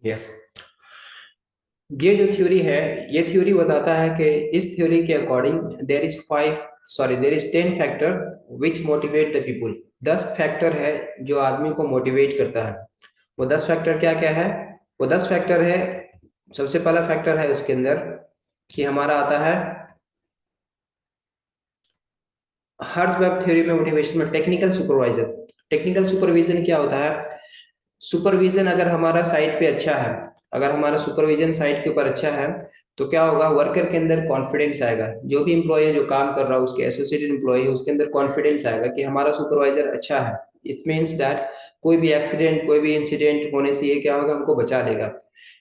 Yes. ये जो theory है, ये थ्योरी बताता है कि इस थ्योरी के according there is 10 factor which motivate the people. 10 factor है जो आदमी को मोटिवेट करता है। वो 10 फैक्टर क्या क्या है? वो 10 फैक्टर है, सबसे पहला फैक्टर है उसके अंदर कि हमारा आता है हर्ट्जबर्ग थ्योरी में मोटिवेशन में टेक्निकल सुपरवाइजर। टेक्निकल सुपरविजन क्या होता है? सुपरविजन अगर हमारा साइट पे अच्छा है, अगर हमारा सुपरविजन साइट के ऊपर अच्छा है, तो क्या होगा, वर्कर के अंदर कॉन्फिडेंस आएगा। जो भी एम्प्लॉय है जो काम कर रहा है, उसके एसोसिएटेड एम्प्लॉय है, उसके अंदर कॉन्फिडेंस आएगा कि हमारा सुपरवाइजर अच्छा है। इट मीन्स दैट कोई भी एक्सीडेंट, कोई भी इंसिडेंट होने से ये क्या होगा, हमको बचा देगा।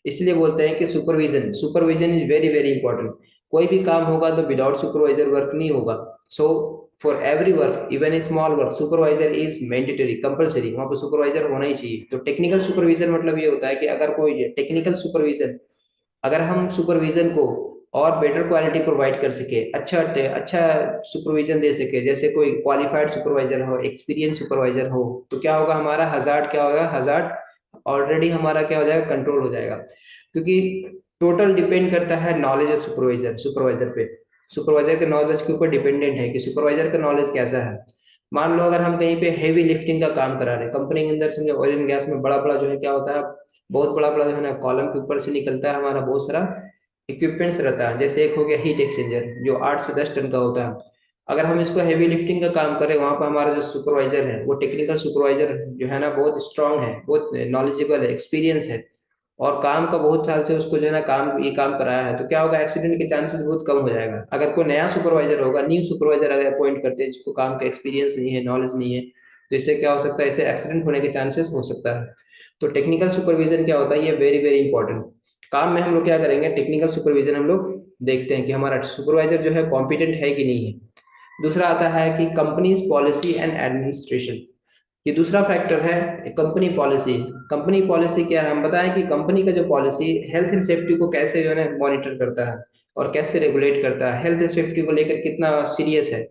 इसलिए बोलते हैं कि supervision supervision is very very important. कोई भी काम होगा तो विदाउट सुपरवाइजर वर्क नहीं होगा। So for every work, even a small work, supervisor is mandatory, compulsory, वहां पर सुपरवाइजर होना ही चाहिए। तो टेक्निकल सुपरविजन मतलब ये होता है कि अगर कोई टेक्निकल सुपरविजन, अगर हम सुपरविजन को और बेटर क्वालिटी प्रोवाइड कर सके, अच्छा अच्छा सुपरविजन दे सके, जैसे कोई क्वालिफाइड सुपरवाइजर हो, एक्सपीरियंस सुपरवाइजर हो, तो क्या होगा, हमारा हजार्ड क्या होगा, हजार्ड ऑलरेडी हमारा क्या हो जाएगा, कंट्रोल हो जाएगा। क्योंकि टोटल डिपेंड करता है नॉलेज ऑफ सुपरवाइजर, सुपरवाइजर पे। सुपरवाइजर के नॉलेज के ऊपर डिपेंडेंट है कि सुपरवाइजर का नॉलेज कैसा है। मान लो अगर हम कहीं पे हेवी लिफ्टिंग का काम करा रहे हैं कंपनी के अंदर, समझो ऑयल एंड गैस में बड़ा बड़ा जो है क्या होता है, बहुत बड़ा बड़ा जो है ना कॉलम के ऊपर से निकलता है हमारा बहुत सारा इक्विपमेंट्स रहता है। जैसे एक हो गया हीट एक्सचेंजर जो 8 से 10 टन का होता है। अगर हम इसको हेवी लिफ्टिंग का काम करें, वहां पर हमारा जो सुपरवाइजर है, वो टेक्निकल सुपरवाइजर जो है ना, बहुत स्ट्रांग है, बहुत नॉलेजेबल है, एक्सपीरियंस है, और काम का बहुत साल से उसको जो है ना ये काम कराया है, तो क्या होगा, एक्सीडेंट के चांसेस बहुत कम हो जाएगा। अगर कोई नया सुपरवाइजर होगा, न्यू सुपरवाइजर अगर अपॉइंट करते हैं जिसको काम का एक्सपीरियंस नहीं है, नॉलेज नहीं है, तो इससे क्या हो सकता है, इससे एक्सीडेंट होने के चांसेस हो सकता है। तो टेक्निकल सुपरविजन क्या होता है, ये वेरी वेरी इंपॉर्टेंट। काम में हम लोग क्या करेंगे, टेक्निकल सुपरविजन हम लोग देखते हैं कि हमारा सुपरवाइजर जो है कॉम्पिटेंट है कि नहीं है। दूसरा आता है कि कंपनीज पॉलिसी एंड एडमिनिस्ट्रेशन। ये दूसरा फैक्टर है कंपनी पॉलिसी। कंपनी पॉलिसी क्या है, हम बताएं कि कंपनी का जो पॉलिसी हेल्थ एंड सेफ्टी को कैसे जो है मॉनिटर करता है और कैसे रेगुलेट करता है, हेल्थ एंड सेफ्टी को लेकर कितना सीरियस है।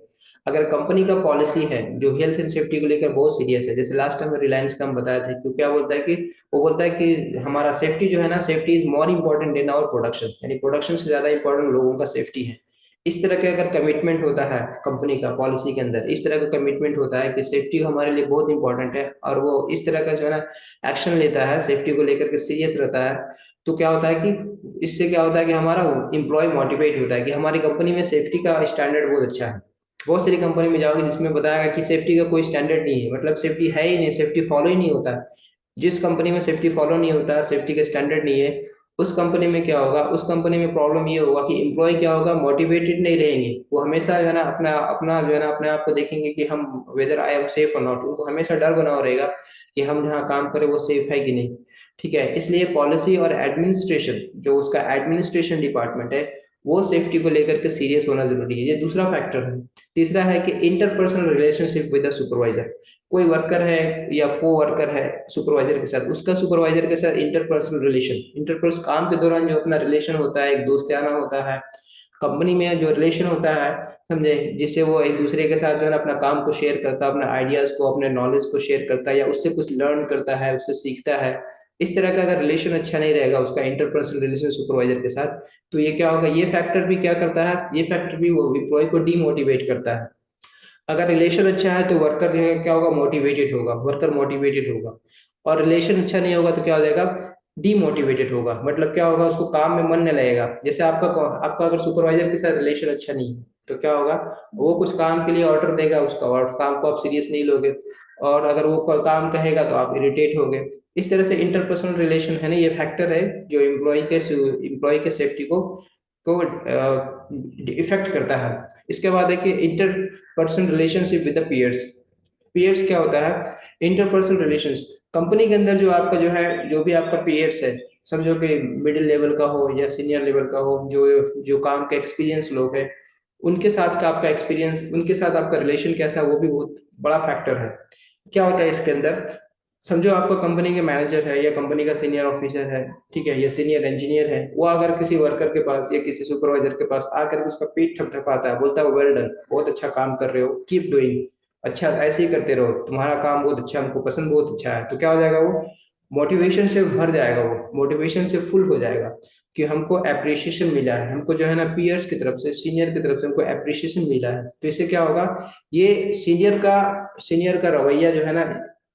अगर कंपनी का पॉलिसी है जो हेल्थ एंड सेफ्टी को लेकर बहुत सीरियस है, जैसे लास्ट टाइम रिलायंस का हम बताया था, क्यों क्या बोलता है कि वो बोलता है कि हमारा सेफ्टी जो है ना, safety is more important in our production, यानी प्रोडक्शन से ज्यादा इंपॉर्टेंट लोगों का सेफ्टी है। इस तरह का अगर कमिटमेंट होता है कंपनी का पॉलिसी के अंदर, इस तरह का कमिटमेंट होता है कि सेफ्टी हमारे लिए बहुत इंपॉर्टेंट है, और वो इस तरह का जो है ना एक्शन लेता है, सेफ्टी को लेकर के सीरियस रहता है, तो क्या होता है कि इससे क्या होता है कि हमारा एम्प्लॉय मोटिवेट होता है कि हमारी कंपनी में सेफ्टी का स्टैंडर्ड बहुत अच्छा है। बहुत सारी कंपनी में जाओगे जिसमें बताया कि सेफ्टी का कोई स्टैंडर्ड नहीं है, मतलब सेफ्टी है ही नहीं, सेफ्टी फॉलो ही नहीं होता है। जिस कंपनी में सेफ्टी फॉलो नहीं होता, सेफ्टी का स्टैंडर्ड नहीं है, उस कंपनी में क्या होगा, उस कंपनी में प्रॉब्लम ये होगा कि एम्प्लॉय क्या होगा, मोटिवेटेड नहीं रहेंगे। वो हमेशा जो है ना अपना अपना जो है ना अपने आप को देखेंगे कि हम वेदर आई एम सेफ और नॉट, उनको हमेशा डर बना हुआ रहेगा कि हम जहाँ काम करें वो सेफ है कि नहीं। ठीक है, इसलिए पॉलिसी और एडमिनिस्ट्रेशन, जो उसका एडमिनिस्ट्रेशन डिपार्टमेंट है, वो सेफ्टी को लेकर के सीरियस होना जरूरी है। ये दूसरा फैक्टर है। तीसरा है कि interpersonal relationship with the supervisor. कोई वर्कर है या को वर्कर है सुपरवाइजर के साथ, उसका सुपरवाइजर के साथ इंटरपर्सनल रिलेशन, इंटरपर्सनल काम के दौरान जो अपना रिलेशन होता है, एक दोस्ताना होता है, कंपनी में जो रिलेशन होता है, समझे, जिससे वो एक दूसरे के साथ जो है ना अपना काम को शेयर करता है, अपने आइडियाज को, अपने नॉलेज को शेयर करता है, या उससे कुछ लर्न करता है, उससे सीखता है। इस तरह का अगर रिलेशन अच्छा नहीं रहेगा उसका, इंटरपर्सनल रिलेशन सुपरवाइजर के साथ, तो ये क्या होगा, ये फैक्टर भी क्या करता है, ये फैक्टर भी वो एम्प्लॉय को डीमोटिवेट करता है। अगर रिलेशन अच्छा है तो वर्कर जो है क्या होगा, मोटिवेटेड होगा, वर्कर मोटिवेटेड होगा। और रिलेशन अच्छा नहीं होगा तो क्या हो जाएगा, डीमोटिवेटेड होगा, मतलब क्या होगा, उसको काम में मन नहीं लगेगा। जैसे आपका आपका अगर सुपरवाइजर के साथ रिलेशन अच्छा नहीं है तो क्या होगा, वो कुछ काम के लिए ऑर्डर देगा, उसका और काम को आप सीरियस नहीं लोगे, और अगर वो कोई काम कहेगा तो आप इरिटेट होगे। इस तरह से इंटरपर्सनल रिलेशन है ना, ये फैक्टर है जो एम्प्लॉय के सेफ्टी को इफेक्ट करता है। इसके बाद है कि inter person relationship with the peers. Peers क्या होता है, इंटरपर्सनल रिलेशंस। कंपनी के अंदर जो आपका जो है, जो भी आपका पीयर्स है, समझो कि मिडिल लेवल का हो या सीनियर लेवल का हो, जो जो काम के एक्सपीरियंस लोग हैं, उनके साथ का आपका एक्सपीरियंस, उनके साथ आपका रिलेशन कैसा है, वो भी बहुत बड़ा फैक्टर है। क्या होता है इसके अंदर, समझो आपका कंपनी के मैनेजर है या कंपनी का सीनियर ऑफिसर है, ठीक है, या सीनियर इंजीनियर है, वो अगर किसी वर्कर के पास या किसी सुपरवाइजर के पास आकर के उसका पीठ थपथपाता है, बोलता है वेल डन, बहुत अच्छा काम कर रहे हो, कीप डूइंग, अच्छा ऐसे ही करते रहो, तुम्हारा काम बहुत अच्छा, हमको पसंद बहुत अच्छा है, तो क्या हो जाएगा वो, मोटिवेशन से भर जाएगा, वो मोटिवेशन से फुल हो जाएगा कि हमको अप्रिसिएशन मिला है, हमको जो है ना पीयर्स की तरफ से, सीनियर की तरफ से हमको अप्रिसिएशन मिला है। तो इससे क्या होगा, ये सीनियर का रवैया जो है ना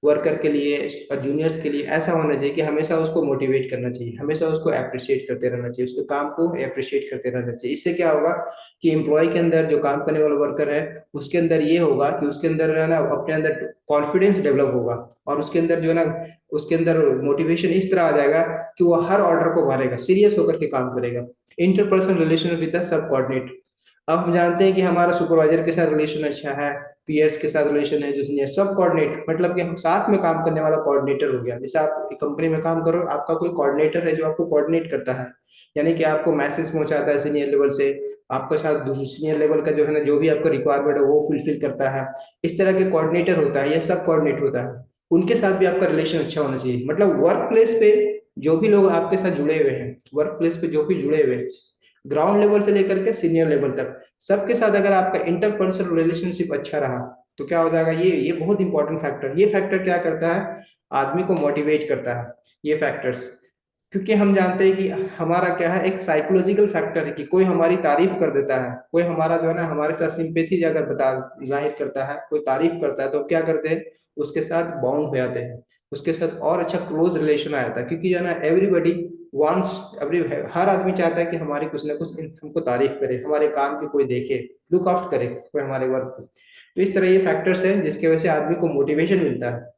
वर्कर के लिए और जूनियर्स के लिए ऐसा होना चाहिए कि हमेशा उसको मोटिवेट करना चाहिए, हमेशा उसको अप्रिशिएट करते रहना चाहिए, उसके काम को अप्रिशिएट करते रहना चाहिए। इससे क्या होगा कि एम्प्लॉय के अंदर, जो काम करने वाला वर्कर है, उसके अंदर ये होगा कि उसके अंदर है ना अपने अंदर कॉन्फिडेंस डेवलप होगा, और उसके अंदर जो है ना, उसके अंदर मोटिवेशन इस तरह आ जाएगा कि वो हर ऑर्डर को भरेगा, सीरियस होकर के काम करेगा। Interpersonal relation with the sub coordinate. अब हम जानते हैं कि हमारा सुपरवाइजर के साथ रिलेशन अच्छा है, पीएर्स के साथ रिलेशन है, जो सीनियर, सब कोऑर्डिनेट मतलब कि हम साथ में काम करने वाला कोऑर्डिनेटर हो गया। जैसे आप एक कंपनी में काम करो, आपका कोई कोऑर्डिनेटर है जो आपको कोऑर्डिनेट करता है, यानी कि आपको मैसेज पहुंचाता है सीनियर लेवल से, आपके साथ दूसरे सीनियर लेवल का जो है ना, जो भी आपका रिक्वायरमेंट है वो फुलफिल करता है। इस तरह के कोऑर्डिनेटर होता है या सब कोऑर्डिनेट होता है, उनके साथ भी आपका रिलेशन अच्छा होना चाहिए। मतलब वर्क प्लेस पे जो भी लोग आपके साथ जुड़े हुए हैं, वर्क प्लेस पे जो भी जुड़े हुए हैं, ग्राउंड लेवल से लेकर के सीनियर लेवल तक, सबके साथ अगर आपका इंटरपर्सनल रिलेशनशिप अच्छा रहा तो क्या हो जाएगा, ये बहुत इंपॉर्टेंट फैक्टर, ये फैक्टर क्या करता है, आदमी को मोटिवेट करता है, ये फैक्टर्स। क्योंकि हम जानते हैं कि हमारा क्या है, एक साइकोलॉजिकल फैक्टर है कि कोई हमारी तारीफ कर देता है, कोई हमारा जो है ना हमारे साथ सिंपेथी अगर बता जाहिर करता है, कोई तारीफ करता है, तो क्या करते हैं, उसके साथ बाउंड हो जाते हैं, उसके साथ और अच्छा क्लोज रिलेशन आ जाता है। क्योंकि जो है ना एवरीबडी वांट्स, एवरी, हर आदमी चाहता है कि हमारी कुछ ना कुछ हमको तारीफ करे, हमारे काम की कोई देखे, लुक आफ्ट करे कोई हमारे वर्क को। तो इस तरह ये फैक्टर्स हैं जिसकी वजह से आदमी को मोटिवेशन मिलता है।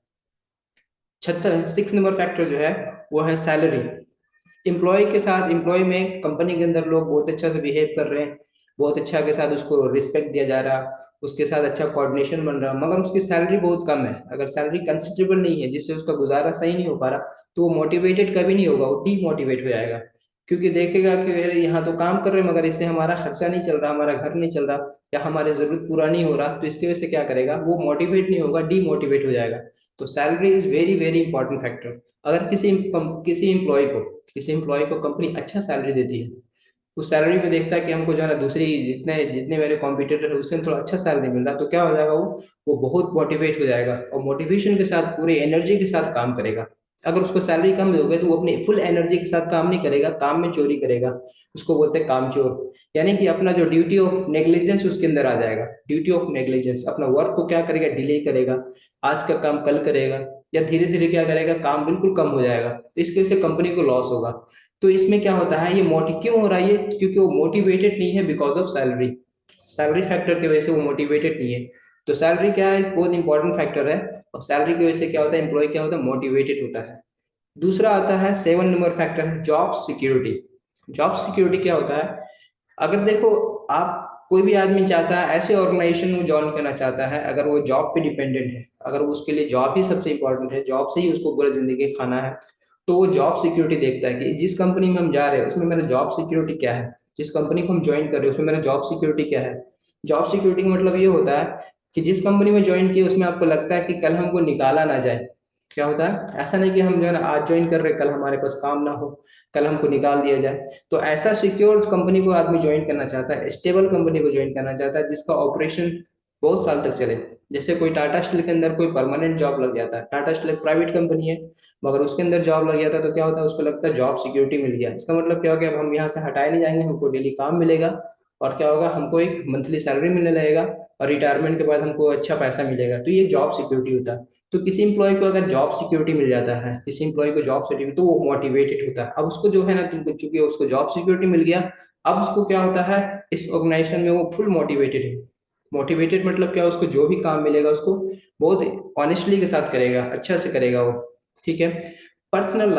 6 नंबर फैक्टर जो है वो है सैलरी। एम्प्लॉय के साथ, एम्प्लॉय में कंपनी के अंदर लोग बहुत अच्छा से बिहेव कर रहे हैं, बहुत अच्छा के साथ उसको रिस्पेक्ट दिया जा रहा, उसके साथ अच्छा कोऑर्डिनेशन बन रहा, मगर उसकी सैलरी बहुत कम है, अगर सैलरी कंसिडरेबल नहीं है जिससे उसका गुजारा सही नहीं हो पा रहा, तो वो मोटिवेटेड कभी नहीं होगा, वो डीमोटिवेट हो जाएगा। क्योंकि देखेगा कि अरे यहाँ तो काम कर रहे हैं मगर इससे हमारा खर्चा नहीं चल रहा, हमारा घर नहीं चल रहा, या हमारी जरूरत पूरा नहीं हो रहा, तो इसकी वजह से क्या करेगा, वो मोटिवेट नहीं होगा, डीमोटिवेट हो जाएगा। तो salary is very very important factor. अगर किसी एम्प्लॉय को कंपनी अच्छा सैलरी देती है, उस सैलरी में देखता है कि हमको जो है ना दूसरी जितने जितने मेरे कॉम्पिटिटर है उससे थोड़ा अच्छा सैलरी मिल रहा, तो क्या हो जाएगा, वो बहुत मोटिवेट हो जाएगा और मोटिवेशन के साथ पूरे एनर्जी के साथ काम करेगा। अगर उसको सैलरी कम दोगे तो वो अपनी फुल एनर्जी के साथ काम नहीं करेगा, काम में चोरी करेगा, उसको बोलते हैं कामचोर। यानी कि अपना जो ड्यूटी ऑफ नेग्लिजेंस उसके अंदर आ जाएगा, ड्यूटी ऑफ नेग्लिजेंस, अपना वर्क को क्या करेगा, डिले करेगा, आज का काम कल करेगा, या धीरे धीरे क्या करेगा, काम बिल्कुल कम हो जाएगा, तो इसकी वजह से कंपनी को लॉस होगा। तो इसमें क्या होता है, ये मोटिव क्यों हो रहा है, ये क्योंकि वो मोटिवेटेड नहीं है because of salary, salary factor की वजह से वो मोटिवेटेड नहीं है। तो सैलरी क्या है, बहुत इंपॉर्टेंट फैक्टर है, और सैलरी की वजह से क्या होता है, एम्प्लॉय क्या होता है, मोटिवेटेड होता है। दूसरा आता है 7 नंबर फैक्टर है जॉब सिक्योरिटी। जॉब सिक्योरिटी क्या होता है, अगर देखो, आप, कोई भी आदमी चाहता है ऐसे ऑर्गेनाइजेशन में ज्वाइन करना चाहता है, अगर वो जॉब पे डिपेंडेंट है, अगर उसके लिए जॉब ही सबसे इंपॉर्टेंट है, जॉब से ही उसको पूरा जिंदगी खाना है, तो वो जॉब सिक्योरिटी देखता है कि जिस कंपनी में हम जा रहे हैं उसमें मेरा जॉब सिक्योरिटी क्या है, जिस कंपनी को हम ज्वाइन कर रहे हैं उसमें मेरा जॉब सिक्योरिटी क्या है। जॉब सिक्योरिटी का मतलब ये होता है कि जिस कंपनी में ज्वाइन किए उसमें आपको लगता है कि कल हमको निकाला ना जाए। क्या होता है, ऐसा नहीं कि हम जो है ना आज ज्वाइन कर रहे हैं, कल हमारे पास काम ना हो, कल हमको निकाल दिया जाए। तो ऐसा सिक्योर कंपनी को आदमी ज्वाइन करना चाहता है, स्टेबल कंपनी को ज्वाइन करना चाहता है जिसका ऑपरेशन बहुत साल तक चले। जैसे कोई टाटा स्टील के अंदर कोई परमानेंट जॉब लग जाता है, टाटा स्टील एक प्राइवेट कंपनी है, मगर उसके अंदर जॉब लग जाता है तो क्या होता है, उसको लगता है जॉब सिक्योरिटी मिल गया, इसका मतलब क्या हो गया, अब हम यहाँ से हटाए नहीं जाएंगे, हमको डेली काम मिलेगा, और क्या होगा, हमको एक मंथली सैलरी मिलने लगेगा, और रिटायरमेंट के बाद हमको अच्छा पैसा मिलेगा, तो ये जॉब सिक्योरिटी होता है। तो किसी इंप्लॉय को अगर जॉब सिक्योरिटी मिल जाता है, किसी इंप्लॉय को जॉब सिक्योरिटी, तो वो मोटिवेटेड होता है। अब उसको जो है ना, तुमको चूंकि उसको जॉब सिक्योरिटी मिल गया, अब उसको क्या होता है, इस ऑर्गेनाइजेशन में वो फुल मोटिवेटेड है। मोटिवेटेड मतलब क्या, उसको जो भी काम मिलेगा उसको बहुत ऑनेस्टली के साथ करेगा, अच्छा से करेगा वो। ठीक है। पर्सनल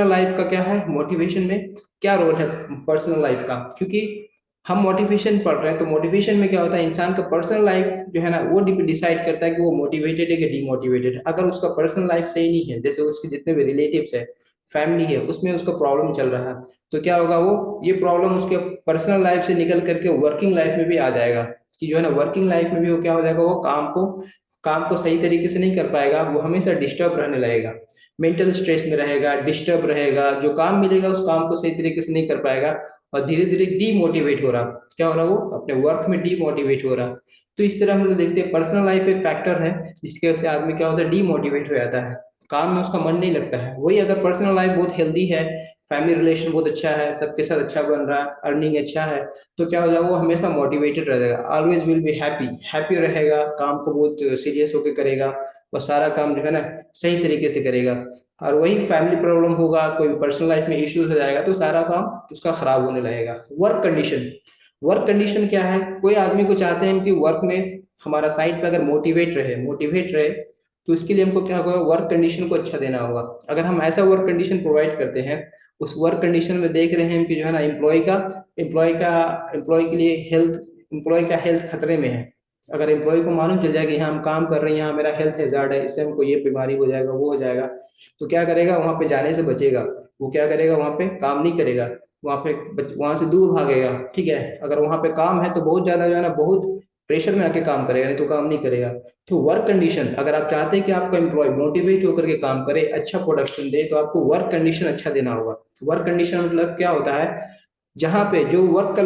लाइफ का क्या है, मोटिवेशन में क्या रोल है पर्सनल लाइफ का, क्योंकि हम मोटिवेशन पढ़ रहे हैं, तो मोटिवेशन में क्या होता है, इंसान का पर्सनल लाइफ जो है ना वो डिसाइड करता है कि वो मोटिवेटेड है कि डिमोटिवेटेड है। अगर उसका पर्सनल लाइफ सही नहीं है, जैसे उसके जितने भी रिलेटिव्स है, फैमिली है, उसमें उसका प्रॉब्लम चल रहा है, तो क्या होगा, वो ये प्रॉब्लम उसके पर्सनल लाइफ से निकल करके वर्किंग लाइफ में भी आ जाएगा, कि जो है ना वर्किंग लाइफ में भी वो क्या हो जाएगा, वो काम को सही तरीके से नहीं कर पाएगा, वो हमेशा डिस्टर्ब रहने लगेगा, मेंटल स्ट्रेस में रहेगा, डिस्टर्ब रहेगा, जो काम मिलेगा उस काम को सही तरीके से नहीं कर पाएगा, और धीरे धीरे डीमोटिवेट हो रहा, क्या हो रहा, वो अपने वर्क में डीमोटिवेट हो रहा। तो इस तरह हम लोग देखते हैं पर्सनल लाइफ एक फैक्टर है जिसकी वजह से आदमी क्या होता है, डीमोटिवेट हो जाता है, काम में उसका मन नहीं लगता है। वही अगर पर्सनल लाइफ बहुत हेल्दी है, फैमिली रिलेशन बहुत अच्छा है, सबके साथ अच्छा बन रहा है, अर्निंग अच्छा है, तो क्या हो जाएगा, वो हमेशा मोटिवेटेड रहेगा, always will be happy, happy रहेगा, काम को बहुत सीरियस होकर करेगा, और सारा काम जो है ना सही तरीके से करेगा। और वही फैमिली प्रॉब्लम होगा, कोई पर्सनल लाइफ में इश्यूज हो जाएगा, तो सारा काम उसका खराब होने लगेगा। वर्क कंडीशन, वर्क कंडीशन क्या है, कोई आदमी को चाहते हैं कि वर्क में हमारा साइड पे अगर मोटिवेट रहे, तो इसके लिए हमको क्या होगा, वर्क कंडीशन को अच्छा देना होगा। अगर हम ऐसा वर्क कंडीशन प्रोवाइड करते हैं, उस वर्क कंडीशन में देख रहे हैं कि जो है ना एम्प्लॉय के लिए हेल्थ खतरे में है, अगर एम्प्लॉय को मालूम चल जाए कि यहाँ हम काम कर रहे हैं, यहाँ मेरा हेल्थ हैजार्ड है, इससे हमको ये बीमारी हो जाएगा, वो हो जाएगा, तो क्या करेगा, वहां पे जाने से बचेगा। वो क्या करेगा, वहां पे काम नहीं करेगा, वहां से दूर भागेगा। ठीक है, अगर वहां पे काम है तो बहुत ज्यादा जो है ना बहुत प्रेशर में आके काम करेगा, नहीं तो काम नहीं करेगा। तो वर्क कंडीशन, अगर आप चाहते हैं कि आपका एम्प्लॉय मोटिवेट होकर के काम करे, अच्छा प्रोडक्शन दे, तो आपको वर्क कंडीशन अच्छा देना होगा। वर्क कंडीशन मतलब क्या होता है, जहाँ पे जो वर्क का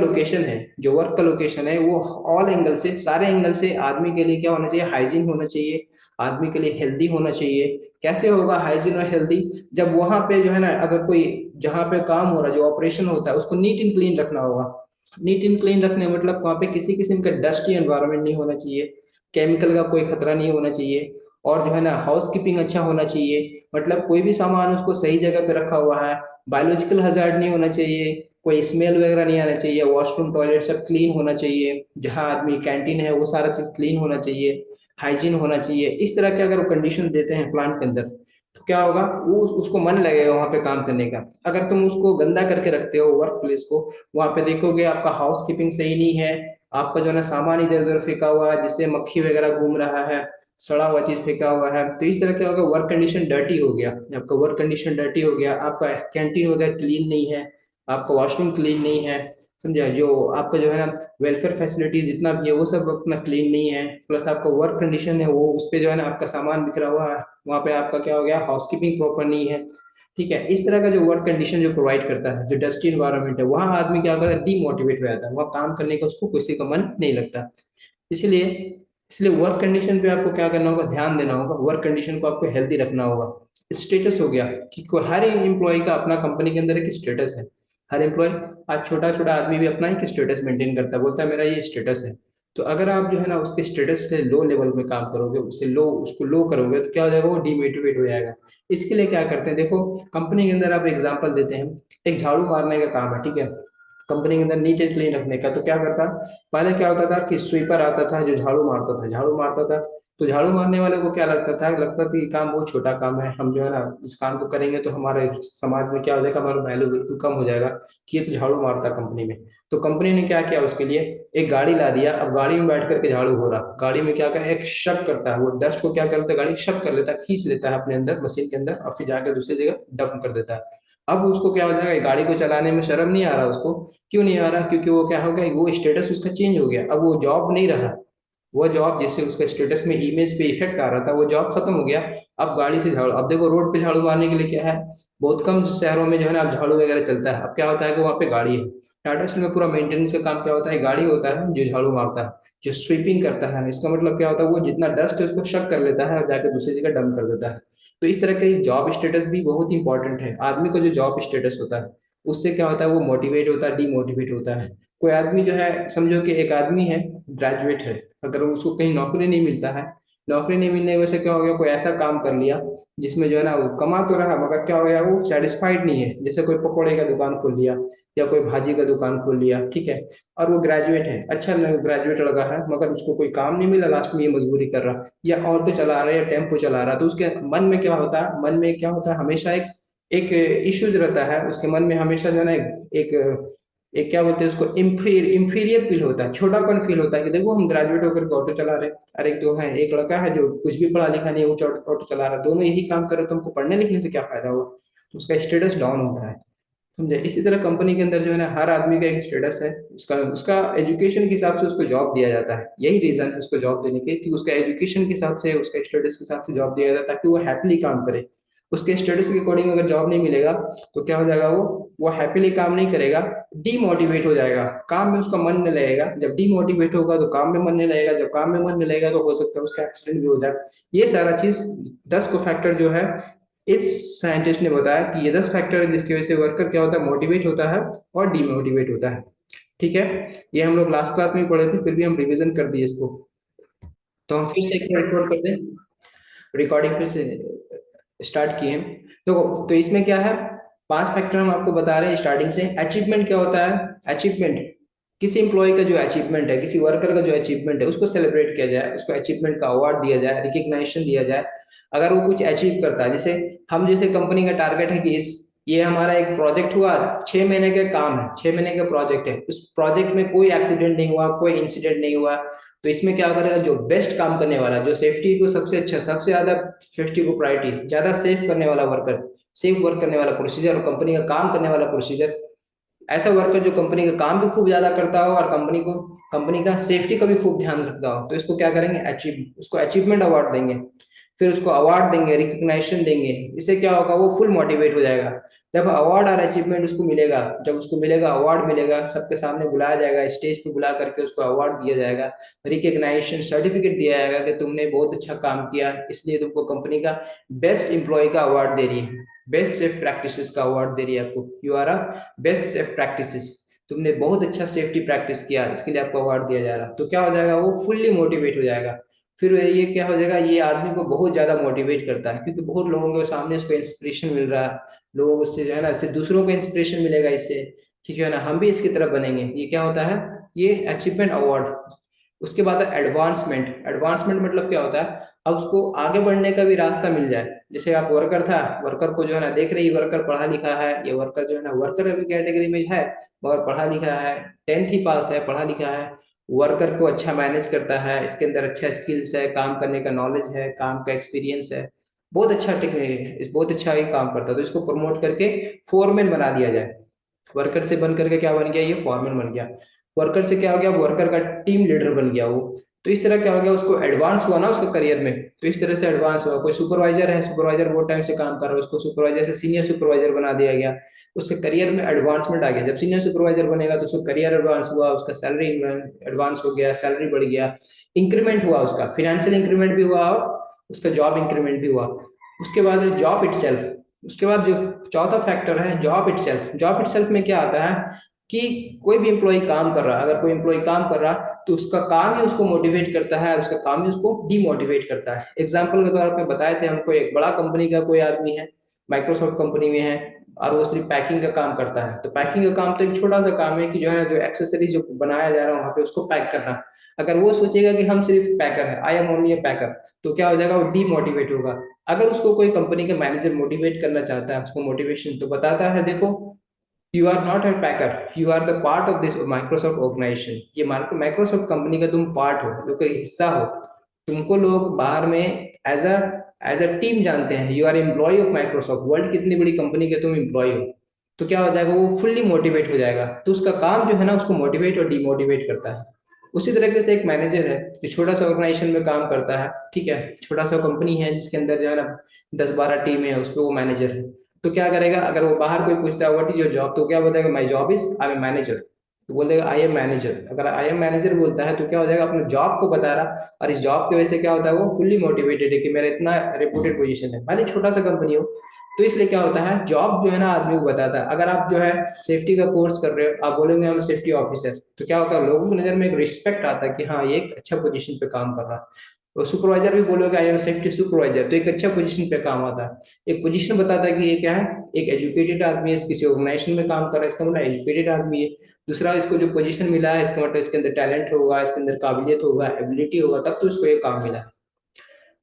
लोकेशन है वो ऑल एंगल से, सारे एंगल से आदमी के लिए क्या होना चाहिए, हाइजीन होना चाहिए, आदमी के लिए हेल्दी होना चाहिए। कैसे होगा हाइजीन और हेल्दी, जब वहां पे जो है ना, अगर कोई जहाँ पे काम हो रहा है, जो ऑपरेशन होता है, उसको नीट एंड क्लीन रखना होगा। नीट एंड क्लीन रखने मतलब वहां पे किसी किस्म का डस्टी एनवायरनमेंट नहीं होना चाहिए, केमिकल का कोई खतरा नहीं होना चाहिए, और जो है ना हाउस कीपिंग अच्छा होना चाहिए, मतलब कोई भी सामान उसको सही जगह पे रखा हुआ है, बायोलॉजिकल हजार्ड नहीं होना चाहिए, कोई स्मेल वगैरह नहीं आना चाहिए, वॉशरूम टॉयलेट सब क्लीन होना चाहिए, जहाँ आदमी कैंटीन है वो सारा चीज क्लीन होना चाहिए, हाइजीन होना चाहिए। इस तरह के अगर वो कंडीशन देते हैं प्लांट के अंदर, तो क्या होगा, वो उसको मन लगेगा वहां पे काम करने का। अगर तुम उसको गंदा करके रखते हो वर्क प्लेस को, वहां पे देखोगे आपका हाउस कीपिंग सही नहीं है, आपका जो है ना सामान इधर उधर फेंका हुआ है, जिससे मक्खी वगैरह घूम रहा है, सड़ा हुआ चीज फेंका हुआ है, तो इस तरह क्या होगा, वर्क कंडीशन डर्टी हो गया। आपका वर्क कंडीशन डर्टी हो गया, आपका कैंटीन वगैरह क्लीन नहीं है, आपका वॉशरूम क्लीन नहीं है, समझा, जो आपका जो है ना वेलफेयर फैसिलिटीज जितना भी है वो सब अपना क्लीन नहीं है, प्लस आपका वर्क कंडीशन है वो उस पे जो है ना आपका सामान बिखरा हुआ है, वहाँ पे आपका क्या हो गया, हाउसकीपिंग प्रॉपर नहीं है। ठीक है, इस तरह का जो वर्क कंडीशन जो प्रोवाइड करता है, जो डस्टी इन्वायरमेंट है, वहाँ आदमी क्या करता है, डीमोटिवेट हो जाता है, वहाँ काम करने का उसको किसी का मन नहीं लगता। इसलिए इसलिए वर्क कंडीशन पे आपको क्या करना होगा, ध्यान देना होगा, वर्क कंडीशन को आपको हेल्दी रखना होगा। स्टेटस हो गया कि हर एम्प्लॉय का अपना कंपनी के अंदर एक स्टेटस है। हर एम्प्लॉय, आज छोटा छोटा आदमी भी अपना एक स्टेटस मेंटेन करता है, बोलता है मेरा ये स्टेटस है। तो अगर आप जो है ना उसके स्टेटस से लो लेवल में काम करोगे, उसको लो करोगे, तो क्या हो जाएगा, वो डिमोटिवेट हो जाएगा। इसके लिए क्या करते हैं, देखो कंपनी के अंदर आप एग्जांपल देते हैं, एक झाड़ू मारने का काम है, ठीक है, कंपनी के अंदर नीट एंड क्लीन रखने का, तो क्या करता, पहले क्या होता था कि स्वीपर आता था जो झाड़ू मारता था। तो झाड़ू मारने वाले को क्या लगता था कि ये काम बहुत छोटा काम है, हम जो है ना इस काम को करेंगे तो हमारे समाज में क्या हो जाएगा, हमारा वैल्यू बिल्कुल कम हो जाएगा, कि ये तो झाड़ू मारता कंपनी में। तो कंपनी ने क्या किया उसके लिए, एक गाड़ी ला दिया, अब गाड़ी में बैठ करके झाड़ू हो रहा, गाड़ी में क्या करे, एक शक करता है, वो डस्ट को क्या करता है, गाड़ी शक कर लेता है, खींच लेता है अपने अंदर मशीन के अंदर, और फिर जाकर दूसरी जगह डंप कर देता है। अब उसको क्या हो जाएगा, ये गाड़ी को चलाने में शर्म नहीं आ रहा उसको। क्यों नहीं आ रहा, क्योंकि वो क्या हो गया, वो स्टेटस उसका चेंज हो गया, अब वो जॉब नहीं रहा। वो जॉब जैसे उसका स्टेटस में इमेज पे इफेक्ट आ रहा था, वो जॉब खत्म हो गया। अब गाड़ी से झाड़ू, अब देखो रोड पे झाड़ू मारने के लिए क्या है, बहुत कम शहरों में जो है ना अब झाड़ू वगैरह चलता है। अब क्या होता है कि वहाँ पे गाड़ी है, टाटा स्टील में पूरा मेंटेनेंस का काम क्या होता है, गाड़ी होता है जो झाड़ू मारता है, जो स्वीपिंग करता है। इसका मतलब क्या होता है, वो जितना डस्ट है उसको शक कर लेता है और जाकर दूसरी जगह डंप कर देता है। तो इस तरह के जॉब स्टेटस भी बहुत इंपॉर्टेंट है। आदमी को जो जॉब स्टेटस होता है, उससे क्या होता है, वो मोटिवेट होता है, डीमोटिवेट होता है। कोई आदमी जो है, समझो कि एक आदमी है, ग्रेजुएट है, अगर उसको कहीं नौकरी नहीं मिलता है, नौकरी नहीं मिलने की वजह से क्या हो गया, कोई ऐसा काम कर लिया जिसमें जो है ना वो कमा तो रहा, मगर क्या हो गया, वो सेटिस्फाइड नहीं है, जैसे कोई पकौड़े का दुकान खोल लिया, या कोई भाजी का दुकान खोल लिया, ठीक है, और वो ग्रेजुएट है, अच्छा ग्रेजुएट लगा है, मगर उसको कोई काम नहीं मिला, लास्ट में ये मजदूरी कर रहा, या ऑटो चला रहा है, या टेम्पो चला रहा है, तो उसके मन में क्या होता है, हमेशा एक एक इश्यूज रहता है उसके मन में, हमेशा जो है ना एक एक क्या बोलते हैं उसको, इंफीरियर फील होता है, छोटापन फील होता है, कि देखो हम ग्रेजुएट होकर के ऑटो चला रहे हैं, अरे एक दो है, एक लड़का है जो कुछ भी पढ़ा लिखा नहीं है, वो ऑटो चला रहा है, दोनों यही काम कर रहे, तो हमको पढ़ने लिखने से क्या फायदा हुआ, तो उसका स्टेटस डाउन होता है। समझे, इसी तरह कंपनी के अंदर जो है ना हर आदमी का एक स्टेटस है, उसका उसका एजुकेशन के हिसाब से उसको जॉब दिया जाता है, यही रीजन है उसको जॉब देने के, कि उसका एजुकेशन के हिसाब से, उसका स्टेटस के हिसाब से जॉब दिया जाता है, ताकि वो हैप्पीली काम करे। उसके स्टेटस के अकॉर्डिंग अगर जॉब नहीं मिलेगा, तो क्या हो जाएगा, वो हैप्पीली काम नहीं करेगा, डीमोटिवेट हो जाएगा, काम में उसका मन नहीं लगेगा, जब डीमोटिवेट होगा तो काम में मन नहीं लगेगा, जब काम में मन नहीं लगेगा तो हो सकता है उसका एक्सीडेंट भी हो जाए। ये सारा चीज 10 को फैक्टर जो है इस साइंटिस्ट ने बताया कि ये 10 फैक्टर है जिसकी वजह से वर्कर क्या होता है, मोटिवेट होता है और डीमोटिवेट होता है। ठीक है, ये हम लोग लास्ट क्लास में ही पढ़े थे, फिर भी हम रिवीजन कर दिए इसको। तो हम फिर से एक बार रिकॉर्ड कर दें, रिकॉर्डिंग फिर से स्टार्ट किए हैं। तो इसमें क्या है, 5 फैक्टर हम आपको बता रहे हैं स्टार्टिंग से। अचीवमेंट क्या होता है, अचीवमेंट किसी एम्प्लॉय का जो अचीवमेंट है, किसी वर्कर का जो अचीवमेंट है, उसको सेलिब्रेट किया जाए, उसको अचीवमेंट का अवार्ड दिया जाए, रिकग्नाइजेशन दिया जाए अगर वो कुछ अचीव करता है। जैसे हम, जैसे कंपनी का टारगेट है कि इस ये हमारा एक प्रोजेक्ट हुआ, 6 महीने का काम है, 6 महीने का प्रोजेक्ट है, उस प्रोजेक्ट में कोई एक्सीडेंट नहीं हुआ, कोई इंसिडेंट नहीं हुआ, तो इसमें क्या करेगा, जो बेस्ट काम करने वाला, जो सेफ्टी को सबसे अच्छा, सबसे ज्यादा सेफ्टी को प्रायोरिटी ज्यादा सेफ करने वाला वर्कर, सेफ वर्क करने वाला प्रोसीजर और कंपनी का काम करने वाला प्रोसीजर, ऐसा वर्कर जो कंपनी का काम भी खूब ज्यादा करता हो और कंपनी का सेफ्टी का भी खूब ध्यान रखता हो, तो इसको क्या करेंगे, अचीव, उसको अचीवमेंट अवार्ड देंगे। फिर उसको अवार्ड देंगे, रिकग्नाइजेशन देंगे। इससे क्या होगा, वो फुल मोटिवेट हो जाएगा। जब अवार्ड और अचीवमेंट उसको मिलेगा, जब उसको मिलेगा, अवार्ड मिलेगा, सबके सामने बुलाया जाएगा, स्टेज पे बुला करके उसको अवार्ड दिया जाएगा, रिकग्नाइजेशन सर्टिफिकेट दिया जाएगा कि तुमने बहुत अच्छा काम किया, इसलिए तुमको कंपनी का बेस्ट एम्प्लॉय का अवार्ड दे रही है, बेस्ट सेफ प्रैक्टिसेस का अवार्ड दे रही है आपको, you are a best safe practices, तुमने बहुत अच्छा सेफ्टी प्रैक्टिस किया, इसके लिए आपको अवार्ड दिया जा रहा है। तो क्या हो जाएगा, वो फुल्ली मोटिवेट हो जाएगा। फिर ये क्या हो जाएगा, ये आदमी को बहुत ज्यादा मोटिवेट करता है, क्योंकि बहुत लोगों के सामने उसको इंस्पिरेशन मिल रहा है, लोग उससे जो है ना, फिर दूसरों को इंस्पिरेशन मिलेगा इससे, ठीक है ना, हम भी इसकी तरफ बनेंगे। ये क्या होता है, ये अचीवमेंट अवार्ड। उसके बाद है एडवांसमेंट। एडवांसमेंट मतलब क्या होता है, अब उसको आगे बढ़ने का भी रास्ता मिल जाए। जैसे आप वर्कर था, वर्कर को जो है ना देख रही, वर्कर पढ़ा लिखा है, ये वर्कर जो है ना वर्कर अभी कैटेगरी में है, मगर पढ़ा लिखा है, 10th ही पास है, पढ़ा लिखा है, वर्कर को अच्छा मैनेज करता है, इसके अंदर अच्छा स्किल्स है, काम करने का नॉलेज है, काम का एक्सपीरियंस है, बहुत अच्छा टेक्निक, इस बहुत अच्छा ये काम करता है, तो इसको प्रमोट करके फोरमैन बना दिया जाए। वर्कर से बन करके क्या बन गया, ये फॉरमैन बन गया। वर्कर से क्या हो गया, वर्कर का टीम लीडर बन गया वो। तो इस तरह क्या हो गया, उसको एडवांस हुआ ना उसके करियर में, तो इस तरह से एडवांस हुआ। कोई सुपरवाइजर है, सुपरवाइजर बहुत टाइम से काम कर रहा है, उसको सुपरवाइजर से सीनियर सुपरवाइजर बना दिया गया, उसके करियर में एडवांसमेंट आ गया। जब सीनियर सुपरवाइजर बनेगा तो उसका करियर एडवांस हुआ, उसका सैलरी एडवांस हो गया, सैलरी बढ़ गया, इंक्रीमेंट हुआ, उसका फाइनेंशियल इंक्रीमेंट भी हुआ और उसका जॉब इंक्रीमेंट भी हुआ। उसके बाद जॉब इटसेल्फ। उसके बाद जो चौथा फैक्टर है, जॉब इटसेल्फ। जॉब इटसेल्फ में क्या आता है कि कोई भी एम्प्लॉय काम कर रहा है, अगर कोई एम्प्लॉय काम कर रहा तो उसका काम ही उसको मोटिवेट करता है, उसका काम ही उसको डीमोटिवेट करता है। एग्जाम्पल के तौर पे बताए थे हमको, एक बड़ा कंपनी का कोई आदमी है, माइक्रोसॉफ्ट कंपनी में है, और वो सिर्फ पैकिंग का काम करता है। तो पैकिंग का काम तो एक छोटा सा काम है कि जो है, जो एक्सेसरी जो बनाया जा रहा है वहां पे उसको पैक करना। अगर वो सोचेगा कि हम सिर्फ पैकर है, आई एम ओनली ए पैकर, तो क्या हो जाएगा, वो डीमोटिवेट होगा। अगर उसको कोई कंपनी का मैनेजर मोटिवेट करना चाहता है, उसको मोटिवेशन तो बताता है, देखो you are not a packer, you are the part of this Microsoft organisation, ये माइक्रोसॉफ्ट कंपनी का तुम पार्ट हो, जो कोई हिस्सा हो, तुमको लोग बाहर में एज अ टीम जानते हैं, you are employ of Microsoft, world की इतनी बड़ी कंपनी के तुम एम्प्लॉय हो। तो क्या हो जाएगा, वो फुल्ली मोटिवेट हो जाएगा, तो उसका काम जो है ना उसको मोटिवेट और डिमोटिवेट करता है। उसी तरीके से एक मैनेजर है जो छोटा सा ऑर्गेनाइजेशन में काम करता है, ठीक है, छोटा सा कंपनी है जिसके अंदर जो है ना 10-12 टीम है, उस पर वो मैनेजर है। तो क्या करेगा, अगर वो बाहर कोई पूछता है व्हाट इज योर जॉब, तो क्या बताएगा, my job is I am manager, तो बोलेगा आई एम मैनेजर। अगर आई एम मैनेजर बोलता है तो क्या हो जाएगा, अपने जॉब को बता रहा, और इस जॉब की वजह से क्या होता है, वो फुल्ली मोटिवेटेड है कि मेरा इतना रेपुटेड पोजीशन है, भले छोटा सा कंपनी हो। तो इसलिए क्या होता है, जॉब जो है ना आदमी को बताता है। अगर आप जो है सेफ्टी का कोर्स कर रहे हो, आप बोलेंगे हम सेफ्टी ऑफिसर, तो क्या होता है, लोगों की नजर में एक रिस्पेक्ट आता है कि हाँ ये एक अच्छा पोजीशन पे काम कर रहा है। और सुपरवाइजर भी बोलोगे आई एम सेफ्टी सुपरवाइजर, तो एक अच्छा पोजीशन पे काम आता है। एक पोजीशन बताता है कि ये क्या है, एक एजुकेटेड आदमी है, किसी ऑर्गेनाइजेशन में काम कर रहा है, इसका मतलब एजुकेटेड आदमी है। दूसरा, इसको जो पोजीशन मिला है, इसका मतलब इसके अंदर टैलेंट होगा, इसके अंदर काबिलियत होगा, एबिलिटी होगा, तब तो इसको ये काम मिला है।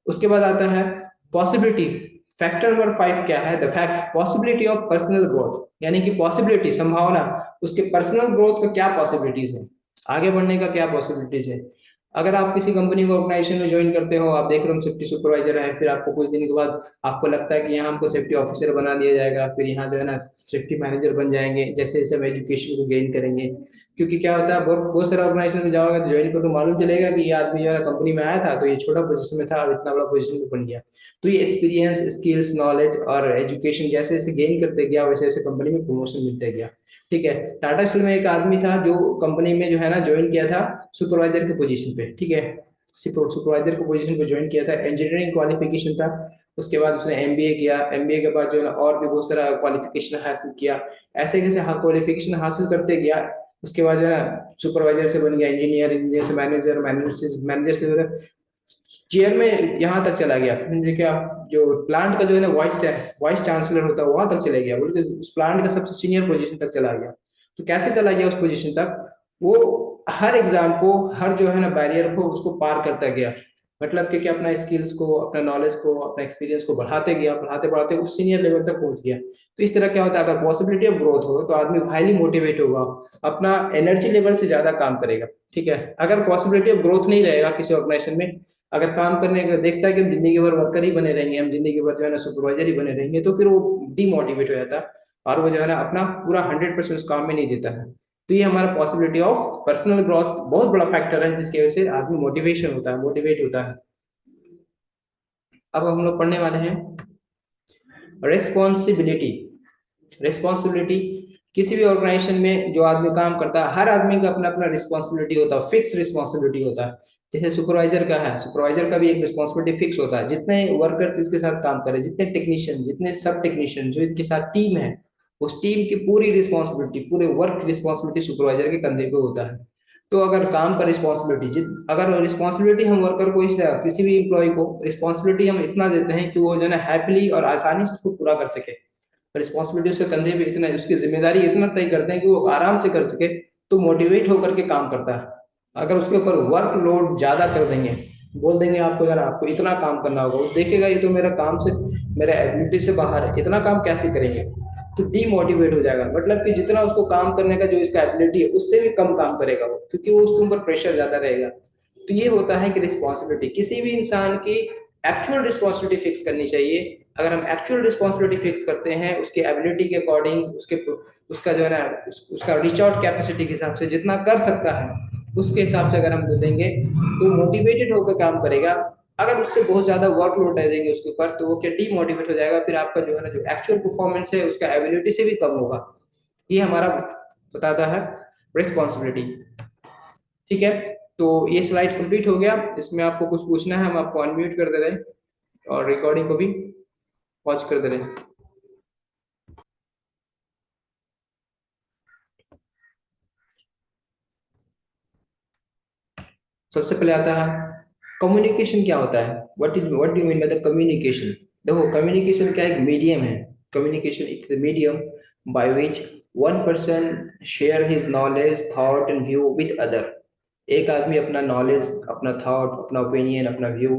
उसके बाद आता है पॉसिबिलिटी। फैक्टर नंबर 5 क्या है, the fact possibility of personal growth, यानी कि पॉसिबिलिटी, संभावना, उसके पर्सनल ग्रोथ का क्या पॉसिबिलिटीज है, आगे बढ़ने का क्या पॉसिबिलिटीज है। अगर आप किसी कंपनी को ऑर्गेनाइजेशन में ज्वाइन करते हो, आप देख रहे हो सेफ्टी सुपरवाइजर है, फिर आपको कुछ दिन के बाद आपको लगता है कि यहाँ हमको सेफ्टी ऑफिसर बना दिया जाएगा, फिर यहाँ जो है ना सेफ्टी मैनेजर बन जाएंगे, जैसे जैसे हम एजुकेशन को गेन करेंगे। क्योंकि क्या होता है, बहुत बहुत सारा ऑर्गेनाइजेशन में जाओगे तो ज्वाइन करो तो मालूम चलेगा कि ये आदमी जो है कंपनी में आया था तो ये छोटा पोजीशन में था, अब इतना बड़ा पोजीशन में बन गया। तो ये एक्सपीरियंस, स्किल्स, नॉलेज और एजुकेशन जैसे जैसे गेन करते गया, वैसे वैसे कंपनी में प्रमोशन मिलते गया। ठीक है, टाटा स्टील में एक आदमी था जो कंपनी में जो है ना ज्वाइन किया था सुपरवाइजर की पोजीशन पे, ठीक है, सुपरवाइजर की पोजीशन पे ज्वाइन किया था, इंजीनियरिंग क्वालिफिकेशन था, उसके बाद उसने एमबीए किया, एमबीए के बाद जो है ना और भी बहुत सारा क्वालिफिकेशन हासिल किया। ऐसे कैसे क्वालिफिकेशन हासिल करते गया, उसके बाद जो है सुपरवाइजर से बन गया इंजीनियर, इंजीनियर से मैनेजर, मैनेजर से चेयर में यहाँ तक चला गया। फिर देखिए आप जो प्लांट का जो है ना वाइस चांसलर होता है वहां तक चले गया, बोल के उस प्लांट का सबसे सीनियर पोजीशन तक चला गया। तो कैसे चला गया उस पोजीशन तक, वो हर एग्जाम को, हर जो है ना बैरियर को उसको पार करता गया। मतलब कि अपना स्किल्स को, अपना नॉलेज को, अपना एक्सपीरियंस को बढ़ाते गया, बढ़ाते बढ़ाते उस सीनियर लेवल तक पहुंच गया। तो इस तरह क्या होता है, अगर पॉसिबिलिटी ऑफ ग्रोथ हो तो आदमी हाईली मोटिवेट होगा, अपना एनर्जी लेवल से ज्यादा काम करेगा। ठीक है, अगर पॉसिबिलिटी ऑफ ग्रोथ नहीं रहेगा किसी ऑर्गेनाइजेशन में, अगर काम करने का देखता है कि हम जिंदगी भर वर्कर ही बने रहेंगे, हम जिंदगी भर जो है ना सुपरवाइजर ही बने रहेंगे, तो फिर वो डिमोटिवेट हो जाता है और वो जो है ना अपना पूरा 100% उस काम में नहीं देता है। तो ये हमारा पॉसिबिलिटी ऑफ पर्सनल ग्रोथ बहुत बड़ा फैक्टर है जिसकी वजह से आदमी मोटिवेशन होता है, मोटिवेट होता है। अब हम लोग पढ़ने वाले हैं रेस्पॉन्सिबिलिटी। रिस्पॉन्सिबिलिटी, किसी भी ऑर्गेनाइजेशन में जो आदमी काम करता है, हर आदमी का अपना अपना रिस्पॉन्सिबिलिटी होता है, फिक्स रिस्पॉन्सिबिलिटी होता है। जैसे सुपरवाइजर का है, सुपरवाइजर का भी एक रिस्पॉन्सिबिलिटी फिक्स होता है, जितने वर्कर्स इसके साथ काम करें, जितने टेक्नीशियन, जितने सब टेक्नीशियन जो इनके साथ टीम है, उस टीम की पूरी रिस्पॉन्सिबिलिटी, पूरे वर्क रिस्पॉन्सिबिलिटी सुपरवाइजर के कंधे पे होता है। तो अगर काम का रिस्पॉन्सिबिलिटी, अगर रिस्पॉन्सिबिलिटी हम वर्कर को किसी भी एम्प्लॉय को रिस्पॉन्सिबिलिटी हम इतना देते हैं कि वो जो है ना हैप्पीली और आसानी से उसको पूरा कर सके, रिस्पॉन्सिबिलिटी उसके कंधे पे इतना, उसकी जिम्मेदारी इतना तय करते हैं कि वो आराम से कर सके, तो मोटिवेट होकर के काम करता है। अगर उसके ऊपर वर्कलोड ज्यादा कर देंगे, बोल देंगे आपको यार आपको इतना काम करना होगा, वो देखेगा ये तो मेरा काम से, मेरा एबिलिटी से बाहर है, इतना काम कैसे करेंगे, तो डीमोटिवेट हो जाएगा। मतलब कि जितना उसको काम करने का जो इसका एबिलिटी है उससे भी कम काम करेगा वो, क्योंकि वो उसके ऊपर प्रेशर ज्यादा रहेगा। तो ये होता है कि रिस्पॉन्सिबिलिटी, किसी भी इंसान की एक्चुअल रिस्पॉन्सिबिलिटी फिक्स करनी चाहिए। अगर हम एक्चुअल रिस्पॉन्सिबिलिटी फिक्स करते हैं उसके एबिलिटी के अकॉर्डिंग, उसका जो है ना उसका रिच आउट कैपेसिटी के हिसाब से जितना कर सकता है उसके हिसाब से अगर हम दे देंगे तो मोटिवेटेड होकर काम करेगा। अगर उससे बहुत ज्यादा वर्कलोड दे देंगे उसके ऊपर तो वो क्या डीमोटिवेट हो जाएगा, फिर आपका जो है ना जो एक्चुअल परफॉर्मेंस है उसका एबिलिटी से भी कम होगा। ये हमारा बताता है रिस्पॉन्सिबिलिटी। ठीक है, तो ये स्लाइड कंप्लीट हो गया। इसमें आपको कुछ पूछना है हम आपको अनम्यूट कर दे रहे हैं और रिकॉर्डिंग को भी पॉज कर दे रहे हैं। सबसे पहले आता है कम्युनिकेशन क्या होता है, what do mean by the communication. देखो कम्युनिकेशन क्या एक मीडियम है, communication it's the medium by which one person share his knowledge thought and view with other. एक आदमी अपना नॉलेज, अपना थॉट, अपना ओपिनियन, अपना व्यू,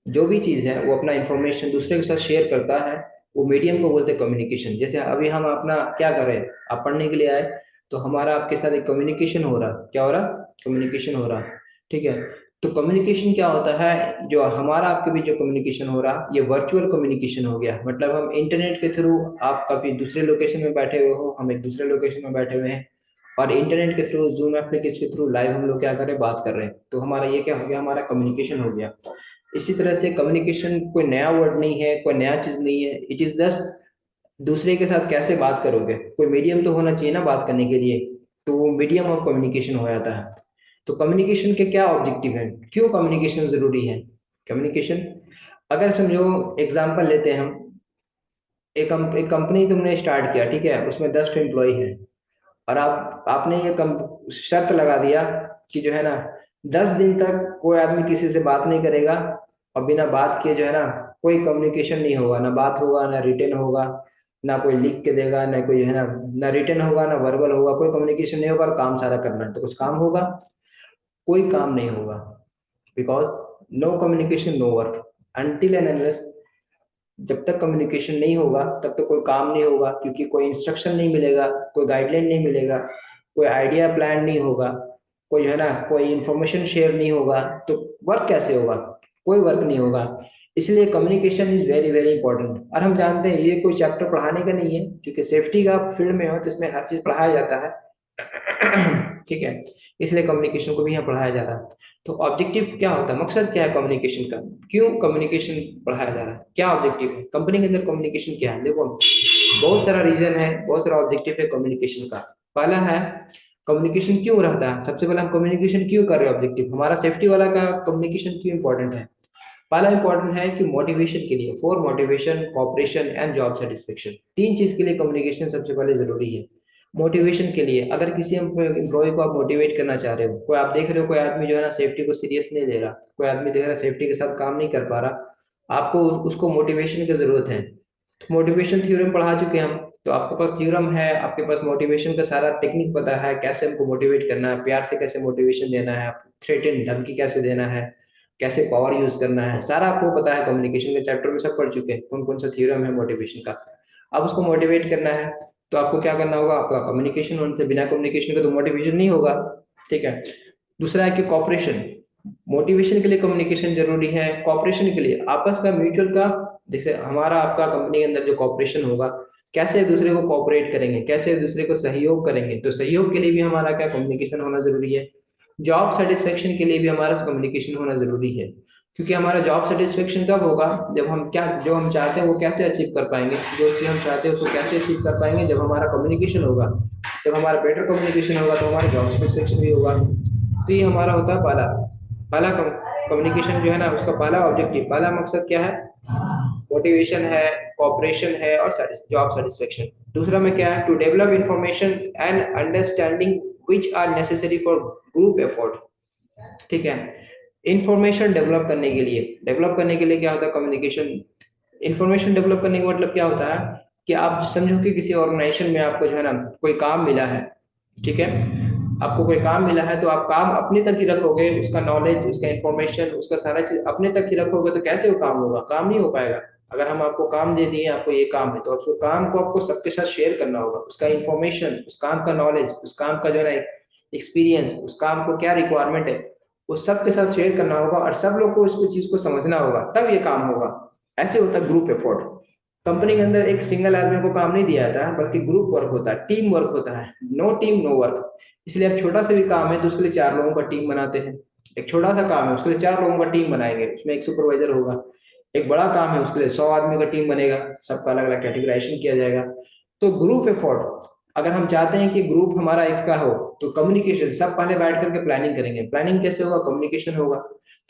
जो भी चीज़ है वो अपना इंफॉर्मेशन दूसरे के साथ शेयर करता है, वो मीडियम को बोलते हैं कम्युनिकेशन। जैसे अभी हम अपना क्या कर रहे हैं, आप पढ़ने के लिए आए तो हमारा आपके साथ एक कम्युनिकेशन हो रहा, क्या हो रहा, कम्युनिकेशन हो रहा। ठीक है, तो कम्युनिकेशन क्या होता है, जो हमारा आपके बीच जो कम्युनिकेशन हो रहा ये वर्चुअल कम्युनिकेशन हो गया। मतलब हम इंटरनेट के थ्रू, आप कभी दूसरे लोकेशन में बैठे हुए हो, हम एक दूसरे लोकेशन में बैठे हुए हैं, और इंटरनेट के थ्रू, जूम एप्लीकेशन के थ्रू लाइव हम लोग क्या कर रहे हैं, बात कर रहे हैं, तो हमारा ये क्या हो गया, हमारा कम्युनिकेशन हो गया। इसी तरह से कम्युनिकेशन कोई नया वर्ड नहीं है, कोई नया चीज नहीं है, इट इज जस्ट दूसरे के साथ कैसे बात करोगे, कोई मीडियम तो होना चाहिए ना बात करने के लिए, तो वो मीडियम ऑफ कम्युनिकेशन हो जाता है। तो कम्युनिकेशन के क्या ऑब्जेक्टिव है, क्यों कम्युनिकेशन जरूरी है। कम्युनिकेशन, अगर समझो एग्जांपल लेते हैं हम, एक कंपनी तुमने स्टार्ट किया, ठीक है, उसमें 10 एम्प्लॉय है, और आपने ये शर्त लगा दिया कि जो है ना 10 दिन तक कोई आदमी किसी से बात नहीं करेगा, और बिना बात किए जो है ना कोई कम्युनिकेशन नहीं होगा, ना बात होगा ना रिटर्न होगा, ना कोई लिख के देगा, ना कोई है ना रिटर्न होगा ना वर्बल होगा, कोई कम्युनिकेशन नहीं होगा, और काम सारा करना है तो कुछ काम होगा, कोई काम नहीं होगा। Because no communication no work, until and unless, जब तक कम्युनिकेशन नहीं होगा तब तक कोई काम नहीं होगा, क्योंकि कोई इंस्ट्रक्शन नहीं मिलेगा, कोई गाइडलाइन नहीं मिलेगा, कोई आइडिया प्लान नहीं होगा, कोई है ना कोई इंफॉर्मेशन शेयर नहीं होगा, तो वर्क कैसे होगा, कोई वर्क नहीं होगा। इसलिए communication is very very important. और हम जानते हैं ये कोई चैप्टर पढ़ाने का नहीं है, क्योंकि सेफ्टी का फील्ड में हो तो इसमें हर चीज पढ़ाया जाता है। ठीक है, इसलिए कम्युनिकेशन को भी यहाँ पढ़ाया जा रहा है। तो ऑब्जेक्टिव क्या होता है, मकसद क्या है कम्युनिकेशन का, क्यों कम्युनिकेशन पढ़ाया जा रहा है, क्या ऑब्जेक्टिव है कंपनी के अंदर कम्युनिकेशन क्या है। देखो बहुत सारा रीजन है, बहुत सारा ऑब्जेक्टिव है कम्युनिकेशन का। पहला है कम्युनिकेशन क्यों रहता है, सबसे पहले हम कम्युनिकेशन क्यों कर रहे हैं, ऑब्जेक्टिव हमारा सेफ्टी वाला का कम्युनिकेशन क्यों इंपॉर्टेंट है। पहला इंपॉर्टेंट है कि मोटिवेशन के लिए, for motivation, cooperation and job satisfaction, तीन चीज के लिए कम्युनिकेशन सबसे पहले जरूरी है। मोटिवेशन के लिए, अगर किसी एम्प्लॉय को आप मोटिवेट करना चाह रहे हो, कोई आप देख रहे हो कोई आदमी जो है ना सेफ्टी को सीरियस नहीं ले रहा, कोई आदमी देख रहा है सेफ्टी के साथ काम नहीं कर पा रहा, आपको उसको मोटिवेशन की जरूरत है। तो मोटिवेशन थ्योरम पढ़ा चुके हैं हम, तो आपके पास थ्योरम है, आपके पास मोटिवेशन का सारा टेक्निक पता है, कैसे हमको मोटिवेट करना है, प्यार से कैसे मोटिवेशन देना है, थ्रेटन धमकी कैसे देना है, कैसे पावर यूज करना है, सारा आपको पता है। कम्युनिकेशन के चैप्टर में सब पढ़ चुके हैं कौन कौन सा थ्योरम है मोटिवेशन का। अब उसको मोटिवेट करना है तो आपको क्या करना होगा, आपका कम्युनिकेशन होने से, बिना कम्युनिकेशन के तो मोटिवेशन नहीं होगा। ठीक है। दूसरा है कि कॉपरेशन, मोटिवेशन के लिए कम्युनिकेशन जरूरी है, कॉपरेशन के लिए आपस का म्यूचुअल का, जैसे हमारा आपका कंपनी के अंदर जो कॉपरेशन होगा, कैसे एक दूसरे को कॉपरेट करेंगे, कैसे एक दूसरे को सहयोग करेंगे, तो सहयोग के लिए भी हमारा क्या कम्युनिकेशन होना जरूरी है। जॉब सेटिस्फेक्शन के लिए भी हमारा कम्युनिकेशन होना जरूरी है, क्योंकि हमारा जॉब सेटिस्फेक्शन कब होगा, जब हम क्या जो हम चाहते हैं वो कैसे अचीव कर पाएंगे, जो चीज़ हम चाहते हैं उसको कैसे अचीव कर पाएंगे, जब हमारा कम्युनिकेशन होगा, जब हमारा बेटर कम्युनिकेशन होगा तो हमारा जॉब सेटिस्फेक्शन भी होगा। तो ये हमारा होता है पहला पहला कम्युनिकेशन जो है ना, उसका पहला ऑब्जेक्टिव, पहला मकसद क्या है, मोटिवेशन है, कॉपरेशन है और जॉब सेटिस्फेक्शन। दूसरा में क्या है, to develop information and understanding which are necessary for group effort. ठीक है। इंफॉर्मेशन डेवलप करने के लिए क्या होता है कम्युनिकेशन, इंफॉर्मेशन डेवलप करने का मतलब क्या होता है कि आप समझो कि किसी ऑर्गेनाइजेशन में आपको जो है ना कोई काम मिला है। ठीक है। आपको कोई काम मिला है तो आप काम अपने तक ही रखोगे, उसका नॉलेज, उसका इंफॉर्मेशन, उसका सारा चीज अपने तक ही रखोगे तो कैसे वो काम होगा, काम नहीं हो पाएगा। अगर हम आपको काम दे दिए, आपको ये काम है, तो उसको काम को आपको सबके साथ शेयर करना होगा, उसका इंफॉर्मेशन, उस काम का नॉलेज, उस काम का जो है ना एक्सपीरियंस, उस काम को क्या रिक्वायरमेंट है, वो सबके साथ शेयर करना होगा और सब लोग को उसको चीज को समझना होगा, तब ये काम होगा। ऐसे होता है ग्रुप एफर्ट। कंपनी के अंदर एक सिंगल आदमी को काम नहीं दिया जाता है, बल्कि ग्रुप वर्क होता है, टीम वर्क होता है, नो टीम नो वर्क। इसलिए अब छोटा सा भी काम है तो उसके लिए चार लोगों का टीम बनाते हैं। एक छोटा सा काम है उसके लिए चार लोगों का टीम बनाएंगे, उसमें एक सुपरवाइजर होगा। एक बड़ा काम है उसके लिए 100 आदमी का टीम बनेगा, सबका अलग अलग कैटेगराइजेशन किया जाएगा। तो ग्रुप एफर्ट, अगर हम चाहते हैं कि ग्रुप हमारा इसका हो, तो कम्युनिकेशन, सब पहले बैठ करके प्लानिंग करेंगे, प्लानिंग कैसे होगा, कम्युनिकेशन होगा।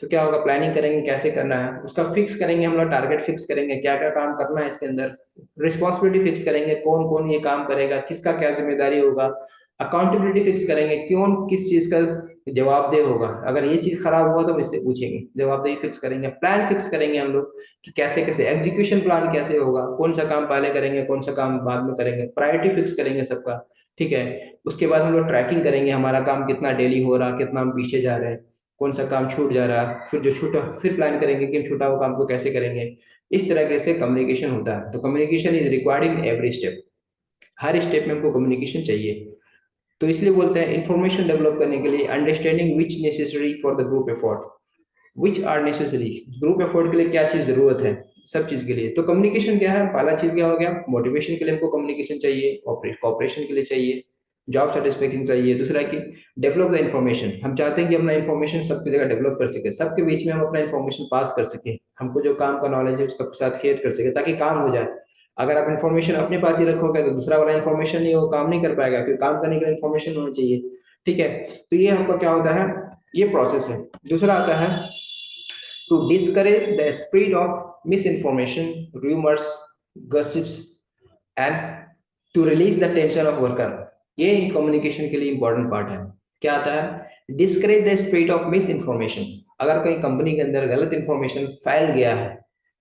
तो क्या होगा, प्लानिंग करेंगे कैसे करना है, उसका फिक्स करेंगे, हम लोग टारगेट फिक्स करेंगे क्या क्या काम करना है इसके अंदर, रिस्पॉन्सिबिलिटी फिक्स करेंगे कौन कौन ये काम करेगा, किसका क्या जिम्मेदारी होगा, अकाउंटेबिलिटी फिक्स करेंगे कौन किस चीज का जवाबदेह होगा, अगर ये चीज खराब हुआ तो हम इससे पूछेंगे, जवाबदेही फिक्स करेंगे, प्लान फिक्स करेंगे हम लोग कि कैसे कैसे एग्जीक्यूशन प्लान कैसे होगा, कौन सा काम पहले करेंगे कौन सा काम बाद में करेंगे, प्रायोरिटी फिक्स करेंगे सबका। ठीक है। उसके बाद हम लोग ट्रैकिंग करेंगे हमारा काम कितना डेली हो रहा, कितना हम पीछे जा रहे हैं, कौन सा काम छूट जा रहा है, फिर जो छूटा फिर प्लान करेंगे कि छूटा हुआ काम को कैसे करेंगे। इस तरह से कम्युनिकेशन होता है। तो communication is required in every step, her step में हमको कम्युनिकेशन चाहिए। तो इसलिए बोलते हैं इंफॉर्मेशन डेवलप करने के लिए understanding which necessary for the group effort, which are necessary, group effort के लिए क्या चीज जरूरत है, सब चीज के लिए। तो कम्युनिकेशन क्या है, पहला चीज क्या हो गया, मोटिवेशन के लिए हमको कम्युनिकेशन चाहिए, कॉपरेशन के लिए चाहिए, जॉब सेटिस्फेक्शन चाहिए। दूसरा है कि डेवलप द इन्फॉर्मेशन, हम चाहते हैं कि अपना इन्फॉर्मेशन सबकी जगह डेवलप कर सके, सबके बीच में हम अपना इन्फॉर्मेशन पास कर सके, हमको जो काम का नॉलेज है उसका साथ शेयर कर सके ताकि काम हो जाए। अगर आप इन्फॉर्मेशन अपने पास ही रखोगे तो दूसरा वाला इन्फॉर्मेशन नहीं हो, काम नहीं कर पाएगा, क्योंकि काम करने के लिए इन्फॉर्मेशन होनी चाहिए। ठीक है। तो ये हमका क्या होता है, ये प्रोसेस है। दूसरा आता है to discourage the spread of misinformation, rumors, gossips, and to release the tension of worker। ये कम्युनिकेशन के लिए इंपॉर्टेंट पार्ट है। क्या आता है, discourage the spread of miss information. अगर कोई कंपनी के अंदर गलत इंफॉर्मेशन फैल गया है,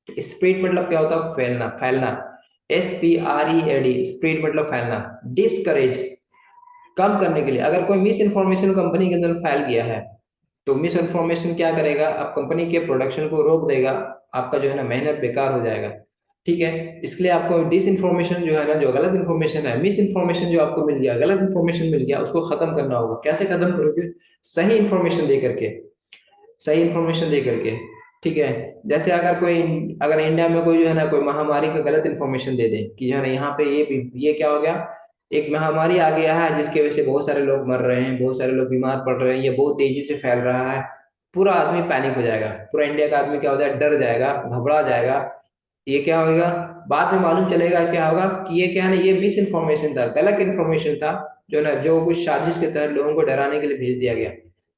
तो स्प्रेड मतलब क्या होता है, फैलना, फैलना, SPREAD, स्प्रेड मतलब फैलना। डिस्करेज कम करने के लिए, अगर कोई मिस इन्फॉर्मेशन कंपनी के अंदर फैल गया है, तो मिस इन्फॉर्मेशन क्या करेगा, आप कंपनी के प्रोडक्शन को रोक देगा, आपका जो है ना मेहनत बेकार हो जाएगा। ठीक है। इसलिए आपको डिस इन्फॉर्मेशन जो है ना, जो गलत इन्फॉर्मेशन है, मिस इन्फॉर्मेशन जो आपको मिल गया, गलत इन्फॉर्मेशन मिल गया, उसको खत्म करना होगा। कैसे खत्म करोगे, सही इन्फॉर्मेशन दे करके, सही इन्फॉर्मेशन दे करके। ठीक है। जैसे अगर इंडिया में कोई जो है ना कोई महामारी का गलत इन्फॉर्मेशन दे दे कि जो है ना यहाँ पे ये क्या हो गया, एक महामारी आ गया है जिसकी वजह से बहुत सारे लोग मर रहे हैं, बहुत सारे लोग बीमार पड़ रहे हैं, ये बहुत तेजी से फैल रहा है, पूरा आदमी पैनिक हो जाएगा, पूरा इंडिया का आदमी क्या हो जाएगा, डर जाएगा, घबरा जाएगा। ये क्या होगा, बाद में मालूम चलेगा क्या होगा कि ये क्या है ना, ये मिस इन्फॉर्मेशन था, गलत इन्फॉर्मेशन था, जो ना जो कुछ साजिश के तहत लोगों को डराने के लिए भेज दिया गया।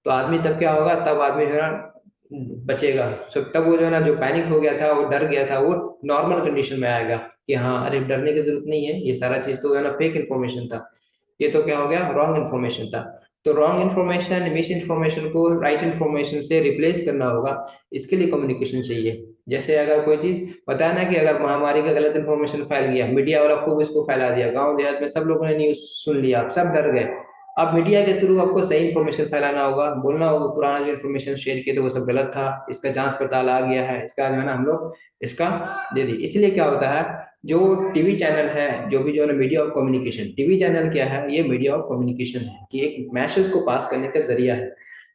तो आदमी तब क्या होगा, तब आदमी जो है ना बचेगा। सो तब वो जो है ना, जो पैनिक हो गया था, वो डर गया था, वो नॉर्मल कंडीशन में आएगा कि हाँ अरे डरने की जरूरत नहीं है, ये सारा चीज तो है ना फेक इन्फॉर्मेशन था, ये तो क्या हो गया, रॉन्ग इन्फॉर्मेशन था। तो रॉन्ग इन्फॉर्मेशन, मिस इन्फॉर्मेशन को राइट इन्फॉर्मेशन से रिप्लेस करना होगा, इसके लिए कम्युनिकेशन चाहिए। जैसे अगर कोई चीज पता है ना कि अगर महामारी का गलत इन्फॉर्मेशन फैल गया, मीडिया वाला खूब इसको फैला दिया, गांव देहात में सब लोगों ने न्यूज सुन लिया, सब डर गए। अब मीडिया के थ्रू आपको सही इन्फॉर्मेशन फैलाना होगा, बोलना होगा पुराना जो इन्फॉर्मेशन शेयर किए थे वो सब गलत था, इसका जांच पड़ताल आ गया है, इसका जो है ना हम लोग इसका दे दी। इसलिए क्या होता है, जो टीवी चैनल है, जो भी जो है ना media of communication, TV channel क्या है, ये मीडिया ऑफ कम्युनिकेशन है, कि एक मैसेज को पास करने का जरिया है,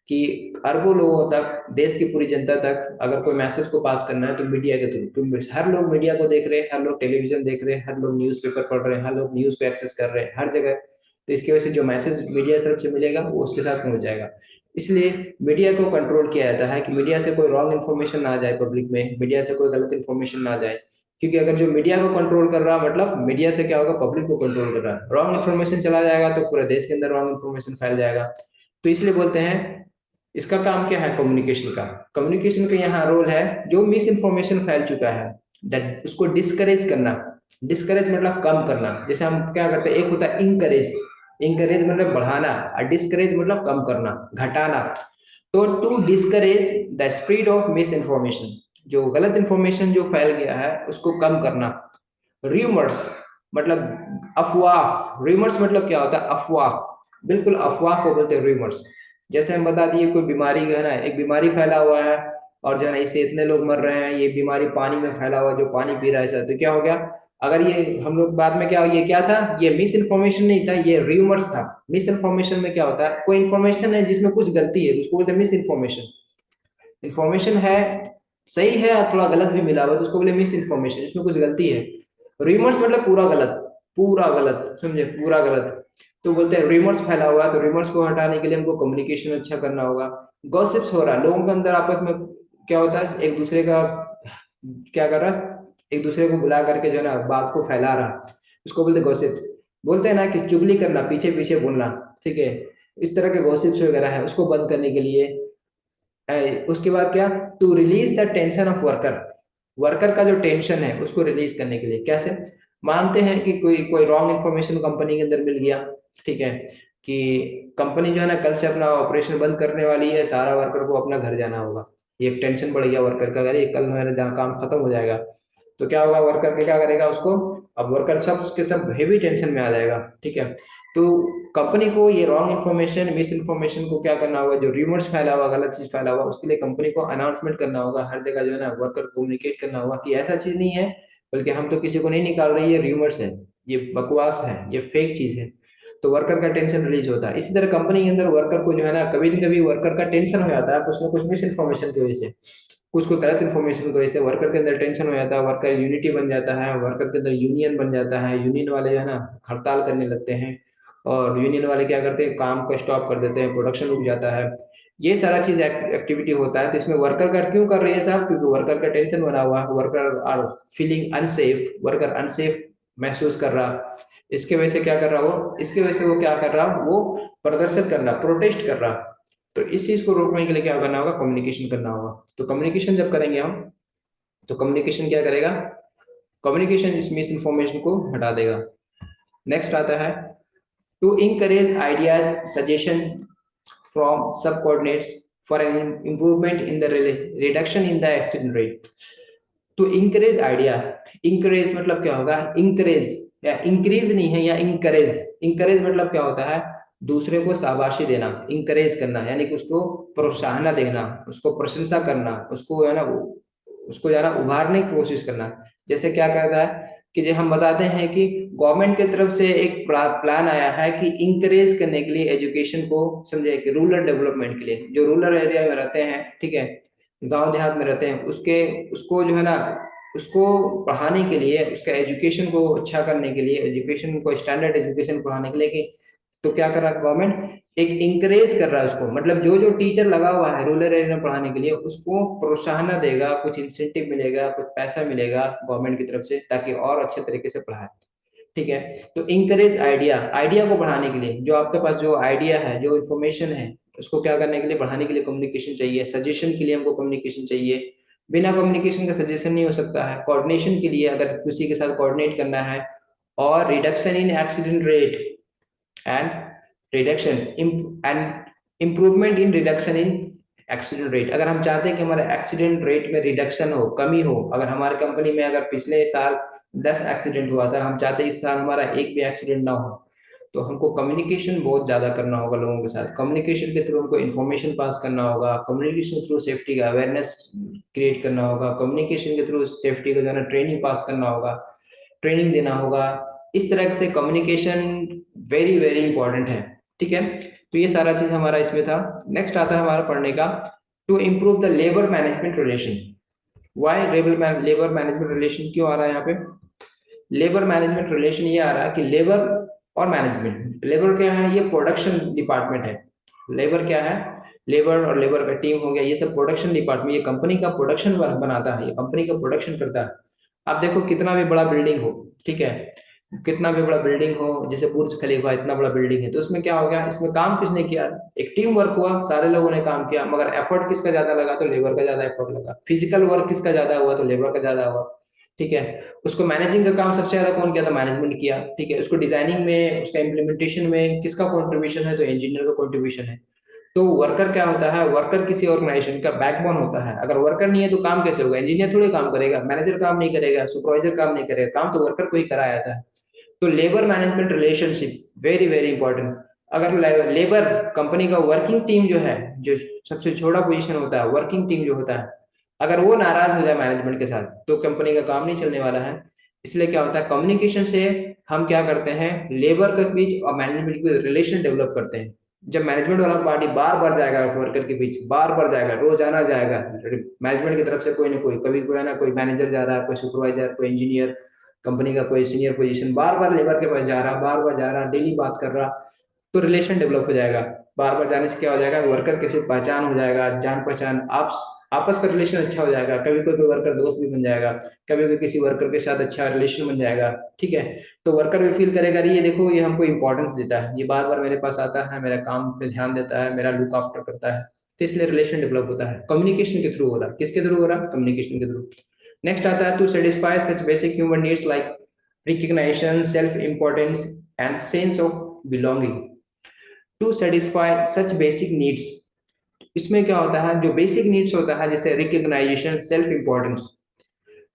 कि अरबों लोगों तक, देश की पूरी जनता तक अगर कोई मैसेज को पास करना है तो मीडिया के थ्रू, क्योंकि हर लोग मीडिया को देख रहे हैं, हर लोग टेलीविजन देख रहे हैं, हर लोग न्यूज़पेपर पढ़ रहे हैं, हर लोग न्यूज़ को एक्सेस कर रहे हैं हर जगह। तो इसकी वजह से जो मैसेज मीडिया तरफ से मिलेगा वो उसके साथ पहुंच जाएगा। इसलिए मीडिया को कंट्रोल किया जाता है कि मीडिया से कोई रॉन्ग इन्फॉर्मेशन ना जाए पब्लिक में, मीडिया से कोई गलत इन्फॉर्मेशन ना जाए। क्योंकि अगर जो मीडिया को कंट्रोल कर रहा है, मतलब मीडिया से क्या होगा, पब्लिक को कंट्रोल कर रहा है, रॉन्ग इन्फॉर्मेशन चला जाएगा तो पूरे देश के अंदर रॉन्ग इन्फॉर्मेशन फैल जाएगा। तो इसलिए बोलते हैं इसका काम क्या है, कम्युनिकेशन का। कम्युनिकेशन का यहाँ रोल है, जो मिस इन्फॉर्मेशन फैल चुका है दैट उसको डिस्करेज करना। डिस्करेज मतलब कम करना। जैसे हम क्या करते हैं, एक होता है इंकरेज, इंकरेज मतलब बढ़ाना, और डिस्करेज मतलब कम करना, घटाना। तो to discourage the spread of misinformation, जो गलत इन्फॉर्मेशन जो फैल गया है उसको कम करना। र्यूमर्स मतलब अफवाह, र्यूमर्स मतलब क्या होता है, अफवाह, बिल्कुल अफवाह को बोलते हैं र्यूमर्स। जैसे हम बता दिए कोई बीमारी जो है ना, एक बीमारी फैला हुआ है और जो है ना इससे इतने लोग मर रहे हैं, ये बीमारी पानी में फैला हुआ है, जो पानी पी रहा है ऐसा, तो क्या हो गया, अगर ये हम लोग बाद में क्या, ये क्या था, ये मिस इन्फॉर्मेशन नहीं था, ये र्यूमर्स था। मिस इन्फॉर्मेशन में क्या होता है, कोई इन्फॉर्मेशन है जिसमें कुछ गलती है, उसको बोलते हैं मिस इन्फॉर्मेशन। इन्फॉर्मेशन है, सही है और थोड़ा गलत भी मिला हुआ तो उसको बोले मिस इन्फॉर्मेशन, इसमें कुछ गलती है। रिमर्स मतलब पूरा गलत, पूरा गलत, समझे, पूरा गलत। तो बोलते हैं रिमर्स फैला हुआ है, तो रिमर्स को हटाने के लिए हमको कम्युनिकेशन अच्छा करना होगा। गॉसिप्स हो रहा है लोगों के अंदर आपस में, क्या होता है, एक दूसरे का क्या कर रहा है, एक दूसरे को बुला करके जो है ना बात को फैला रहा, उसको बोलते गॉसिप। बोलते हैं ना कि चुगली करना, पीछे पीछे बोलना, ठीक है, इस तरह के गॉसिप्स वगैरह है, उसको बंद करने के लिए उसके बाद क्या, to release the tension of worker, worker का जो टेंशन है उसको रिलीज करने के लिए। कैसे, मानते हैं कि कोई कोई रॉन्ग इन्फॉर्मेशन कंपनी के अंदर मिल गया, ठीक है, कि कंपनी जो है ना कल से अपना ऑपरेशन बंद करने वाली है, सारा वर्कर को अपना घर जाना होगा। ये एक टेंशन बढ़ गया वर्कर का, अरे कल मेरा जहाँ काम खत्म हो जाएगा। तो क्या होगा, वर्कर के क्या करेगा उसको, अब वर्कर सब के सब हेवी टेंशन में आ जाएगा, ठीक है। तो कंपनी को ये रॉन्ग इन्फॉर्मेशन, मिस इन्फॉर्मेशन को क्या करना होगा, जो रिमोट्स फैला हुआ, गलत चीज फैला हुआ, उसके लिए कंपनी को अनाउंसमेंट करना होगा हर जगह, जो है ना वर्कर को कम्युनिकेट करना होगा कि ऐसा चीज नहीं है, बल्कि हम तो किसी को नहीं निकाल रहे, ये र्यूमर्स है, ये बकवास है, ये फेक चीज है। तो वर्कर का टेंशन रिलीज होता है। इसी तरह कंपनी के अंदर वर्कर को जो है ना, कभी न कभी वर्कर का टेंशन हो जाता है कुछ ना कुछ मिस इन्फॉर्मेशन की वजह से, कुछ को गलत इन्फॉर्मेशन की वजह से वर्कर के अंदर टेंशन हो जाता है, वर्कर यूनिटी बन जाता है, वर्कर के अंदर यूनियन बन जाता है, यूनियन वाले जो है ना हड़ताल करने लगते हैं, और यूनियन वाले क्या करते हैं, काम को स्टॉप कर देते हैं, प्रोडक्शन रुक जाता है। ये सारा चीज एक्टिविटी होता है। तो इसमें वर्कर का क्यों कर रहे हैं साहब, क्योंकि वर्कर का टेंशन बना हुआ है, worker are feeling unsafe, worker unsafe महसूस कर रहा। इसके वजह से क्या कर रहा वो, इसके वजह से वो क्या कर रहा, वो प्रदर्शन कर रहा, प्रोटेस्ट कर रहा। तो इस चीज को रोकने के लिए क्या करना होगा, कम्युनिकेशन करना होगा। तो कम्युनिकेशन जब करेंगे हम, तो कम्युनिकेशन क्या करेगा, कम्युनिकेशन इस मिस इन्फॉर्मेशन को हटा देगा। नेक्स्ट आता है, to encourage ideas suggestion from sub coordinates for an improvement in the reduction in the action rate. To encourage idea, encourage मतलब क्या होगा, इंकरेज या इंक्रीज नहीं है, या इंकरेज। इंकरेज मतलब क्या होता है, दूसरे को शाबाशी देना, इंकरेज करना, यानी कि उसको प्रोत्साहन देना, उसको प्रशंसा करना, उसको है ना उसको ज्यादा उभारने की कोशिश करना। जैसे क्या कहता है कि जो हम बताते हैं कि गवर्नमेंट की तरफ से एक प्लान आया है कि इंकरेज करने के लिए एजुकेशन को, समझे, कि रूरल डेवलपमेंट के लिए, जो रूरल एरिया में रहते हैं, ठीक है, गांव देहात में रहते हैं, उसके उसको जो है ना, उसको पढ़ाने के लिए, उसका एजुकेशन को अच्छा करने के लिए, एजुकेशन को स्टैंडर्ड एजुकेशन पढ़ाने के लिए कि, तो क्या कर रहा है गवर्नमेंट, एक इंकरेज कर रहा है उसको, मतलब जो जो टीचर लगा हुआ है रूरल एरिया में पढ़ाने के लिए, उसको प्रोत्साहन देगा, कुछ इंसेंटिव मिलेगा, कुछ पैसा मिलेगा गवर्नमेंट की तरफ से, ताकि और अच्छे तरीके से पढ़ाए, ठीक है। तो इंकरेज आइडिया, आइडिया को बढ़ाने के लिए, जो आपके पास जो आइडिया है, जो इन्फॉर्मेशन है, उसको क्या करने के लिए, बढ़ाने के लिए कम्युनिकेशन चाहिए, सजेशन के लिए हमको कम्युनिकेशन चाहिए। बिना कम्युनिकेशन का सजेशन नहीं हो सकता है। कोऑर्डिनेशन के लिए अगर किसी के साथ कोऑर्डिनेट करना है, और reduction in accident rate and reduction and improvement in reduction in accident rate. अगर हम चाहते हैं कि हमारे एक्सीडेंट रेट में रिडक्शन हो, कमी हो, अगर हमारे कंपनी में अगर पिछले साल 10 एक्सीडेंट हुआ था, हम चाहते हैं इस साल हमारा एक भी एक्सीडेंट ना हो, तो हमको कम्युनिकेशन बहुत ज्यादा करना होगा लोगों के साथ। कम्युनिकेशन के थ्रू हमको इन्फॉर्मेशन पास करना होगा, कम्युनिकेशन के थ्रू सेफ्टी का अवेयरनेस क्रिएट करना होगा, कम्युनिकेशन के थ्रू सेफ्टी का जो है ना ट्रेनिंग पास करना होगा, ट्रेनिंग देना होगा। इस तरह से कम्युनिकेशन वेरी वेरी इंपॉर्टेंट है। ठीक है, तो ये सारा चीज हमारा इसमें था। नेक्स्ट आता है हमारा पढ़ने का, to improve the labour management relation. Why labour management relation क्यों आ रहा है यहाँ पे? लेबर मैनेजमेंट रिलेशन ये आ रहा है कि लेबर और मैनेजमेंट, लेबर क्या है, ये प्रोडक्शन डिपार्टमेंट है। लेबर क्या है, लेबर और लेबर का टीम हो गया, ये सब प्रोडक्शन डिपार्टमेंट, ये कंपनी का प्रोडक्शन बनाता है, ये कंपनी का प्रोडक्शन करता है। आप देखो कितना भी बड़ा बिल्डिंग हो, ठीक है, कितना भी बड़ा बिल्डिंग हो, जैसे बुर्ज खलीफा इतना बड़ा बिल्डिंग है, तो उसमें क्या हो गया, इसमें काम किसने किया, एक टीम वर्क हुआ, सारे लोगों ने काम किया, मगर एफर्ट किसका ज्यादा लगा, तो लेबर का ज्यादा एफर्ट लगा। फिजिकल वर्क किसका ज्यादा हुआ, तो लेबर का ज्यादा हुआ। ठीक है, उसको मैनेजिंग का काम सबसे ज्यादा कौन किया, था मैनेजमेंट किया। ठीक है, उसको डिजाइनिंग में, उसका इम्प्लीमेंटेशन में किसका कॉन्ट्रीब्यूशन है, तो इंजीनियर का कॉन्ट्रीब्यूशन है। तो वर्कर क्या होता है, वर्कर किसी ऑर्गेनाइजेशन का बैकबोन होता है। अगर वर्कर नहीं है तो काम कैसे होगा, इंजीनियर थोड़ी काम करेगा, मैनेजर काम नहीं करेगा, सुपरवाइजर काम नहीं करेगा, काम तो वर्कर को ही कराया जाता है। तो labour management relationship very very important. अगर लेबर कंपनी का वर्किंग टीम जो है, जो सबसे छोटा पोजीशन होता है, वर्किंग टीम जो होता है, अगर वो नाराज हो जाए मैनेजमेंट के साथ, तो कंपनी का काम नहीं चलने वाला है। इसलिए क्या होता है, कम्युनिकेशन से हम क्या करते हैं, लेबर के बीच और मैनेजमेंट के बीच रिलेशन डेवलप करते हैं। जब मैनेजमेंट वाला पार्टी बार बार जाएगा वर्कर के बीच, बार बार जाएगा, रोजाना जाएगा, मैनेजमेंट की तरफ से कोई ना कोई, कभी कोई ना कोई मैनेजर जा रहा है, कोई सुपरवाइजर, कोई इंजीनियर, कंपनी का कोई सीनियर पोजीशन बार बार लेबर के पास जा रहा, बार बार जा रहा, डेली बात कर रहा, तो रिलेशन डेवलप हो जाएगा। बार बार जाने से क्या हो जाएगा, वर्कर के से पहचान हो जाएगा, जान पहचान, आप आपस का रिलेशन अच्छा हो जाएगा। कभी कोई कोई वर्कर दोस्त भी बन जाएगा, कभी कोई किसी वर्कर के साथ अच्छा रिलेशन बन जाएगा। ठीक है, तो वर्कर भी फील करेगा, अरे ये देखो ये हमको इंपॉर्टेंस देता है, ये बार बार मेरे पास आता है, मेरा काम पे ध्यान देता है, मेरा लुक आफ्टर करता है। तो इसलिए रिलेशन डेवलप होता है, कम्युनिकेशन के थ्रू हो रहा है। किसके थ्रू हो रहा है, कम्युनिकेशन के थ्रू। नेक्स्ट आता है, to satisfy such basic human needs like recognition, self-importance, and sense of belonging. To satisfy such basic needs, इसमें क्या होता है, जो बेसिक नीड्स होता है, जैसे recognisation, self importance.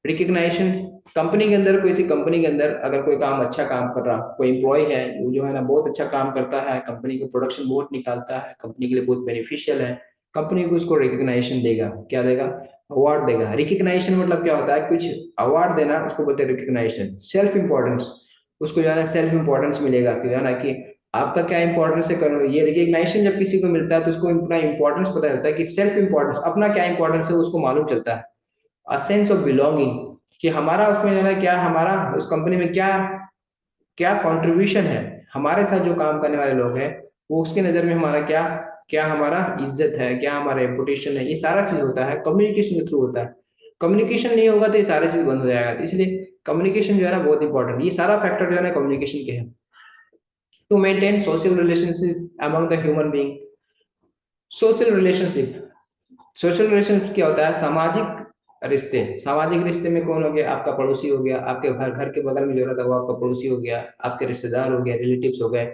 Recognisation, company के अंदर, किसी कंपनी के अंदर अगर कोई काम अच्छा काम कर रहा, कोई एम्प्लॉय है वो जो है ना बहुत अच्छा काम करता है, कंपनी का प्रोडक्शन बहुत निकालता है, कंपनी के लिए बहुत बेनिफिशियल है, कंपनी को उसको रिकग्नाइजेशन देगा, क्या देगा, अवार्ड देगा। रिकग्नाइजेशन मतलब क्या होता है, कुछ अवार्ड देना, उसको बोलते हैं रिकग्नाइजेशन। सेल्फ इम्पोर्टेंस, उसको जो है ना सेल्फ इम्पोर्टेंस मिलेगा, कि जो है ना कि आपका क्या इंपॉर्टेंस है, करो ये रिकग्नाइजेशन। जब किसी को मिलता है तो उसको अपना इंपॉर्टेंस पता चलता है, कि सेल्फ इम्पोर्टेंस, अपना क्या इंपॉर्टेंस है उसको मालूम चलता है। अ सेंस ऑफ बिलोंगिंग, कि हमारा उसमें जो है क्या, हमारा उस कंपनी में क्या क्या कंट्रीब्यूशन है, हमारे साथ जो काम करने वाले लोग हैं वो उसके नजर में हमारा क्या, क्या हमारा इज्जत है, क्या हमारा रेपुटेशन है, ये सारा चीज होता है कम्युनिकेशन के थ्रू होता है। कम्युनिकेशन नहीं होगा तो ये सारी चीज बंद हो जाएगा। तो इसलिए कम्युनिकेशन जो है ना बहुत इंपॉर्टेंट, ये सारा फैक्टर जो है ना कम्युनिकेशन के हैं। To maintain social relationship among the human being. Social relationship, social relationship क्या होता है, सामाजिक रिश्ते। सामाजिक रिश्ते में कौन हो गया, आपका पड़ोसी हो गया, आपके घर घर के बगल में जो रहता है वो आपका पड़ोसी हो गया, आपके रिश्तेदार हो गया, रिलेटिव्स हो गए,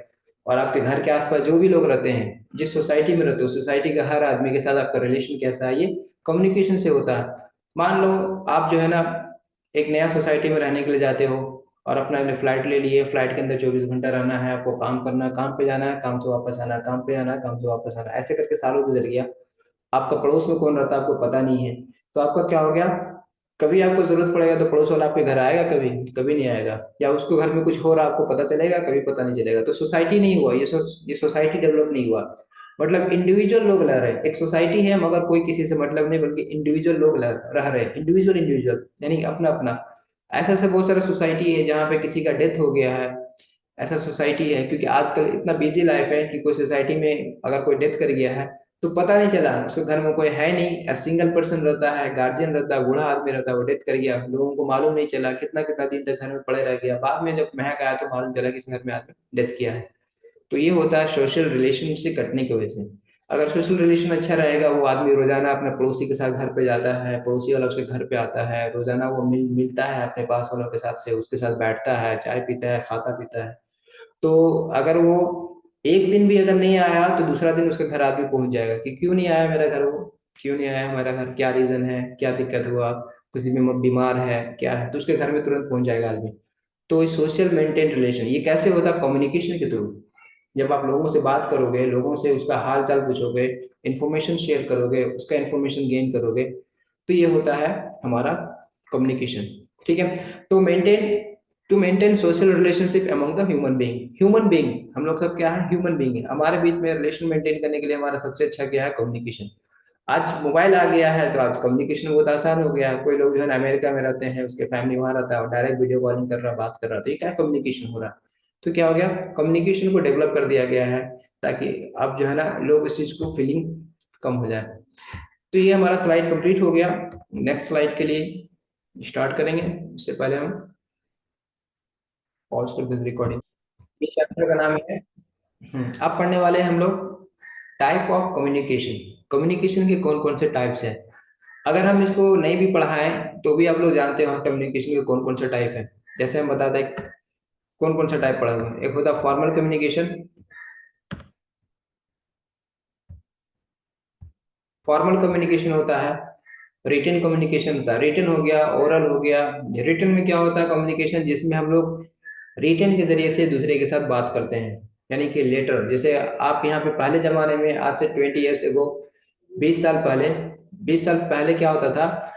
और आपके घर के आसपास जो भी लोग रहते हैं, जिस सोसाइटी में रहते हो, सोसाइटी के हर आदमी के साथ आपका रिलेशन कैसा है, ये कम्युनिकेशन से होता है। मान लो आप जो है ना एक नया सोसाइटी में रहने के लिए जाते हो, और अपना फ्लाइट ले लिए, फ्लाइट के अंदर 24 घंटा रहना है, आपको काम करना है, काम पे जाना है, काम से वापस आना है, काम पे आना है, काम से वापस आना है, ऐसे करके सालों गुजर गया। आपका पड़ोस में कौन रहता है आपको पता नहीं है, तो आपका क्या हो गया, कभी आपको जरूरत पड़ेगा तो पड़ोस वाला आपके घर आएगा, कभी कभी नहीं आएगा, या उसको घर में कुछ हो रहा आपको पता चलेगा, कभी पता नहीं चलेगा। तो सोसाइटी नहीं हुआ, ये सोसाइटी डेवलप नहीं हुआ। मतलब इंडिविजुअल लोग रह रहे हैं, एक सोसाइटी है मगर कोई किसी से मतलब नहीं, बल्कि इंडिविजुअल लोग रह रहे हैं, इंडिविजुअल इंडिविजुअल यानी अपना अपना। ऐसा ऐसा बहुत सारा सोसाइटी है जहाँ पे किसी का डेथ हो गया है, ऐसा सोसाइटी है, क्योंकि आजकल इतना बिजी लाइफ है कि कोई सोसाइटी में अगर कोई डेथ कर गया है तो पता नहीं चला, उसके घर में कोई है नहीं, सिंगल पर्सन रहता है, गार्जियन रहता है, बूढ़ा आदमी रहता है, वो डेथ कर गया, लोगों को मालूम नहीं चला, कितना कितना दिन तक घर में पड़े रह गया, बाद में जब महक आया तो मालूम चला कि इस घर में आदमी डेथ किया है। तो ये होता है सोशल रिलेशन से कटने की वजह से। अगर सोशल रिलेशन अच्छा रहेगा, वो आदमी रोजाना अपने पड़ोसी के साथ घर पे जाता है, पड़ोसी वाला उसके घर पे आता है, रोजाना वो मिलता है अपने पास वालों के साथ, से उसके साथ बैठता है, चाय पीता है, खाता पीता है। तो अगर वो एक दिन भी अगर नहीं आया तो दूसरा दिन उसके घर आदमी पहुंच जाएगा कि क्यों नहीं आया मेरा घर, वो क्यों नहीं आया हमारा घर, क्या रीजन है, क्या दिक्कत हुआ, कुछ भी बीमार है क्या है, तो उसके घर में तुरंत पहुंच जाएगा आदमी। तो सोशल मेंटेन रिलेशन ये कैसे होता है? कम्युनिकेशन के थ्रू। जब आप लोगों से बात करोगे, लोगों से उसका हाल चाल पूछोगे, इंफॉर्मेशन शेयर करोगे, उसका इंफॉर्मेशन गेन करोगे, तो ये होता है हमारा कम्युनिकेशन। ठीक है। तो maintain to maintain social relationship among the human being, हम लोग सब क्या है, ह्यूमन बीइंग है, हमारे बीच में रिलेशन मेंटेन करने के लिए हमारा सबसे अच्छा क्या है, कम्युनिकेशन। आज मोबाइल आ गया है तो आज कम्युनिकेशन बहुत आसान हो गया है। कोई लोग जो है ना अमेरिका में रहते हैं, उसके फैमिली वहां रहता है और डायरेक्ट वीडियो कॉलिंग कर रहा, बात कर रहा, तो ये क्या कम्युनिकेशन हो रहा है। तो क्या हो गया, कम्युनिकेशन को डेवलप कर दिया गया है, ताकि अब जो है ना लोग इस चीज को फीलिंग कम हो जाए। तो ये हमारा स्लाइड कंप्लीट हो गया। नेक्स्ट स्लाइड के लिए स्टार्ट करेंगे, उससे पहले हम पॉज कर दें रिकॉर्डिंग। ये चैप्टर का नाम है, अब पढ़ने वाले हैं हम लोग टाइप ऑफ कम्युनिकेशन। कम्युनिकेशन के कौन कौन से टाइप्स हैं। अगर हम इसको नहीं भी पढ़ाएं तो भी आप लोग जानते हो कम्युनिकेशन के कौन कौन से टाइप है। जैसे हम बता दें कौन कौन सा टाइप पढ़ा हुआ है। एक होता है फॉर्मल कम्युनिकेशन। फॉर्मल कम्युनिकेशन होता है, रिटन कम्युनिकेशन होता है, रिटन हो गया, ओरल हो गया। रिटन में क्या होता है, कम्युनिकेशन जिसमें हम लोग रिटन के जरिए से दूसरे के साथ बात करते हैं, यानी कि लेटर। जैसे आप यहाँ पे पहले जमाने में, आज से 20 ईयर्स एगो, 20 साल पहले, 20 साल पहले क्या होता था,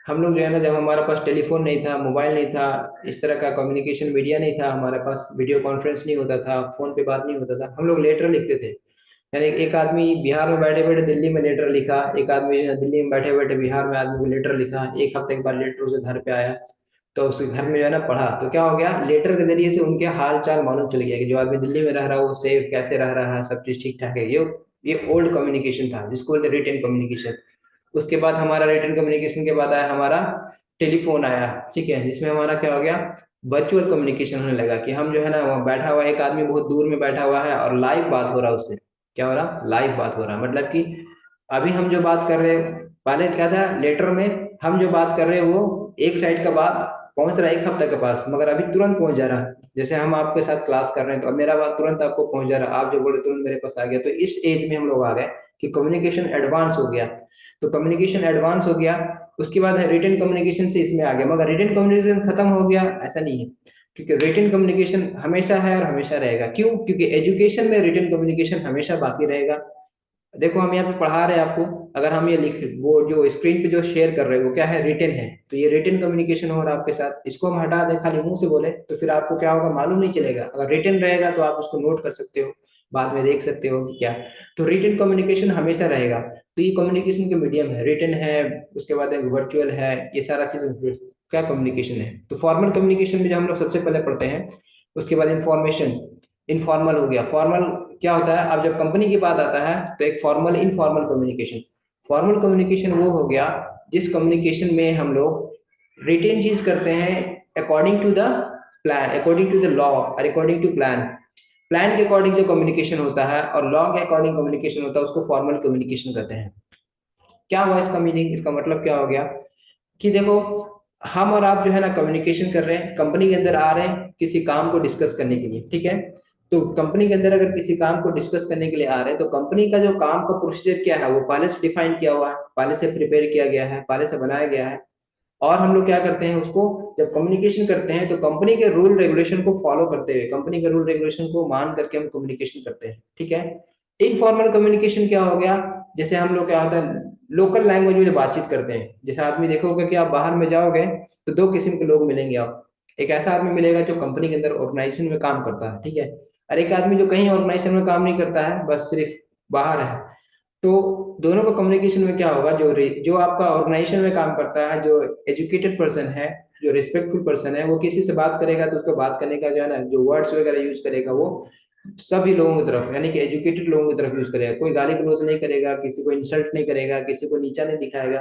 हम लोग जो है ना, जब हमारे पास टेलीफोन नहीं था, मोबाइल नहीं था, इस तरह का कम्युनिकेशन मीडिया नहीं था, हमारे पास वीडियो कॉन्फ्रेंस नहीं होता था, फोन पे बात नहीं होता था, हम लोग लेटर लिखते थे। यानी एक आदमी बिहार में बैठे बैठे दिल्ली में लेटर लिखा, एक आदमी दिल्ली में बैठे बैठे बिहार में आदमी को लेटर लिखा, एक हफ्ते के बाद लेटर उसके घर पे आया, तो उसके घर में जो है ना पढ़ा, तो क्या हो गया, लेटर के जरिए से उनके हाल चाल मालूम चल गया कि जो आदमी दिल्ली में रह रहा है वो सेफ कैसे रह रहा है, सब चीज ठीक ठाक है। ये ओल्ड कम्युनिकेशन था, जिसको बोलते रिटन कम्युनिकेशन। उसके बाद हमारा रिटन कम्युनिकेशन के बाद आया हमारा टेलीफोन आया, ठीक है, जिसमें हमारा क्या हो गया, वर्चुअल कम्युनिकेशन होने लगा, कि हम जो है ना वहाँ बैठा हुआ एक आदमी बहुत दूर में बैठा हुआ है और लाइव बात हो रहा है उससे। क्या हो रहा, लाइव बात हो रहा है, मतलब कि अभी हम जो बात कर रहे हैं, पहले क्या था लेटर में, हम जो बात कर रहे हैं वो एक साइड का बात पहुंच रहा है एक हफ्ते के पास, मगर अभी तुरंत पहुंच जा रहा है। जैसे हम आपके साथ क्लास कर रहे हैं तो अब मेरा बात तुरंत आपको पहुंच जा रहा है, आप जो बोले तुरंत मेरे पास आ गया। तो इस एज में हम लोग आ गए कि कम्युनिकेशन एडवांस हो गया। तो कम्युनिकेशन एडवांस हो गया, उसके बाद रिटन कम्युनिकेशन से इसमें आ गया, मगर रिटन कम्युनिकेशन खत्म हो गया ऐसा नहीं है, क्योंकि रिटन कम्युनिकेशन हमेशा है और हमेशा रहेगा। क्यों? क्योंकि एजुकेशन में रिटन कम्युनिकेशन हमेशा बाकी रहेगा। देखो हम यहाँ पे पढ़ा रहे हैं आपको, अगर हम ये लिख, वो जो स्क्रीन पे जो शेयर कर रहे हैं वो क्या है, रिटन है, तो ये रिटन कम्युनिकेशन हो रहा है आपके साथ। इसको हम हटा दें, खाली मुंह से बोले तो फिर आपको क्या होगा मालूम नहीं चलेगा। अगर रिटन रहेगा तो आप उसको नोट कर सकते हो, बाद में देख सकते हो कि क्या। तो रिटन कम्युनिकेशन हमेशा रहेगा। तो ये कम्युनिकेशन के मीडियम है, रिटन है, उसके बाद एक वर्चुअल है, ये सारा चीज क्या कम्युनिकेशन है। तो फॉर्मल कम्युनिकेशन में जो हम लोग सबसे पहले पढ़ते हैं, उसके बाद इंफॉर्मेशन, इनफॉर्मल हो गया। फॉर्मल क्या होता है, अब जब कंपनी की बात आता है तो एक formal informal communication. Formal communication वो हो गया जिस कम्युनिकेशन में हम लोग रिटेन चीज करते हैं according to the plan, according to the law और अकॉर्डिंग टू प्लान। प्लान के अकॉर्डिंग जो कम्युनिकेशन होता है और लॉ के अकॉर्डिंग कम्युनिकेशन होता है उसको फॉर्मल कम्युनिकेशन कहते हैं। क्या हुआ इसका मीनिंग, इसका मतलब क्या हो गया, कि देखो हम और आप जो है ना कम्युनिकेशन कर रहे हैं, कंपनी के अंदर आ रहे हैं किसी काम को डिस्कस करने के लिए, ठीक है। तो कंपनी के अंदर अगर किसी काम को डिस्कस करने के लिए आ रहे हैं तो कंपनी का जो काम का प्रोसीजर क्या है वो पहले से डिफाइन किया हुआ है, पहले से प्रिपेयर किया गया है, पहले से बनाया गया है। और हम लोग क्या करते हैं उसको, जब कम्युनिकेशन करते हैं तो कंपनी के रूल रेगुलेशन को फॉलो करते हुए, कंपनी के रूल रेगुलेशन को मान करके हम कम्युनिकेशन करते हैं, ठीक है। इनफॉर्मल कम्युनिकेशन क्या हो गया, जैसे हम लोग क्या होता है लोकल लैंग्वेज में जो बातचीत करते हैं। जैसे आदमी देखोगे कि आप बाहर में जाओगे तो दो किस्म के लोग मिलेंगे आप, एक ऐसा आदमी मिलेगा जो कंपनी के अंदर ऑर्गेनाइजेशन में काम करता है, ठीक है, और एक आदमी जो कहीं ऑर्गेनाइजेशन में काम नहीं करता है, बस सिर्फ बाहर है। तो दोनों का कम्युनिकेशन में क्या होगा, जो आपका ऑर्गेनाइजेशन में काम करता है, जो एजुकेटेड पर्सन है, जो रिस्पेक्टफुल पर्सन है, वो किसी से बात करेगा तो उसको बात करने का जो है ना जो वर्ड्स वगैरह यूज करेगा वो सभी लोगों की तरफ, यानी कि एजुकेटेड लोगों की तरफ यूज करेगा। कोई गाली गलौज नहीं करेगा, किसी को इंसल्ट नहीं करेगा, किसी को नीचा नहीं दिखाएगा,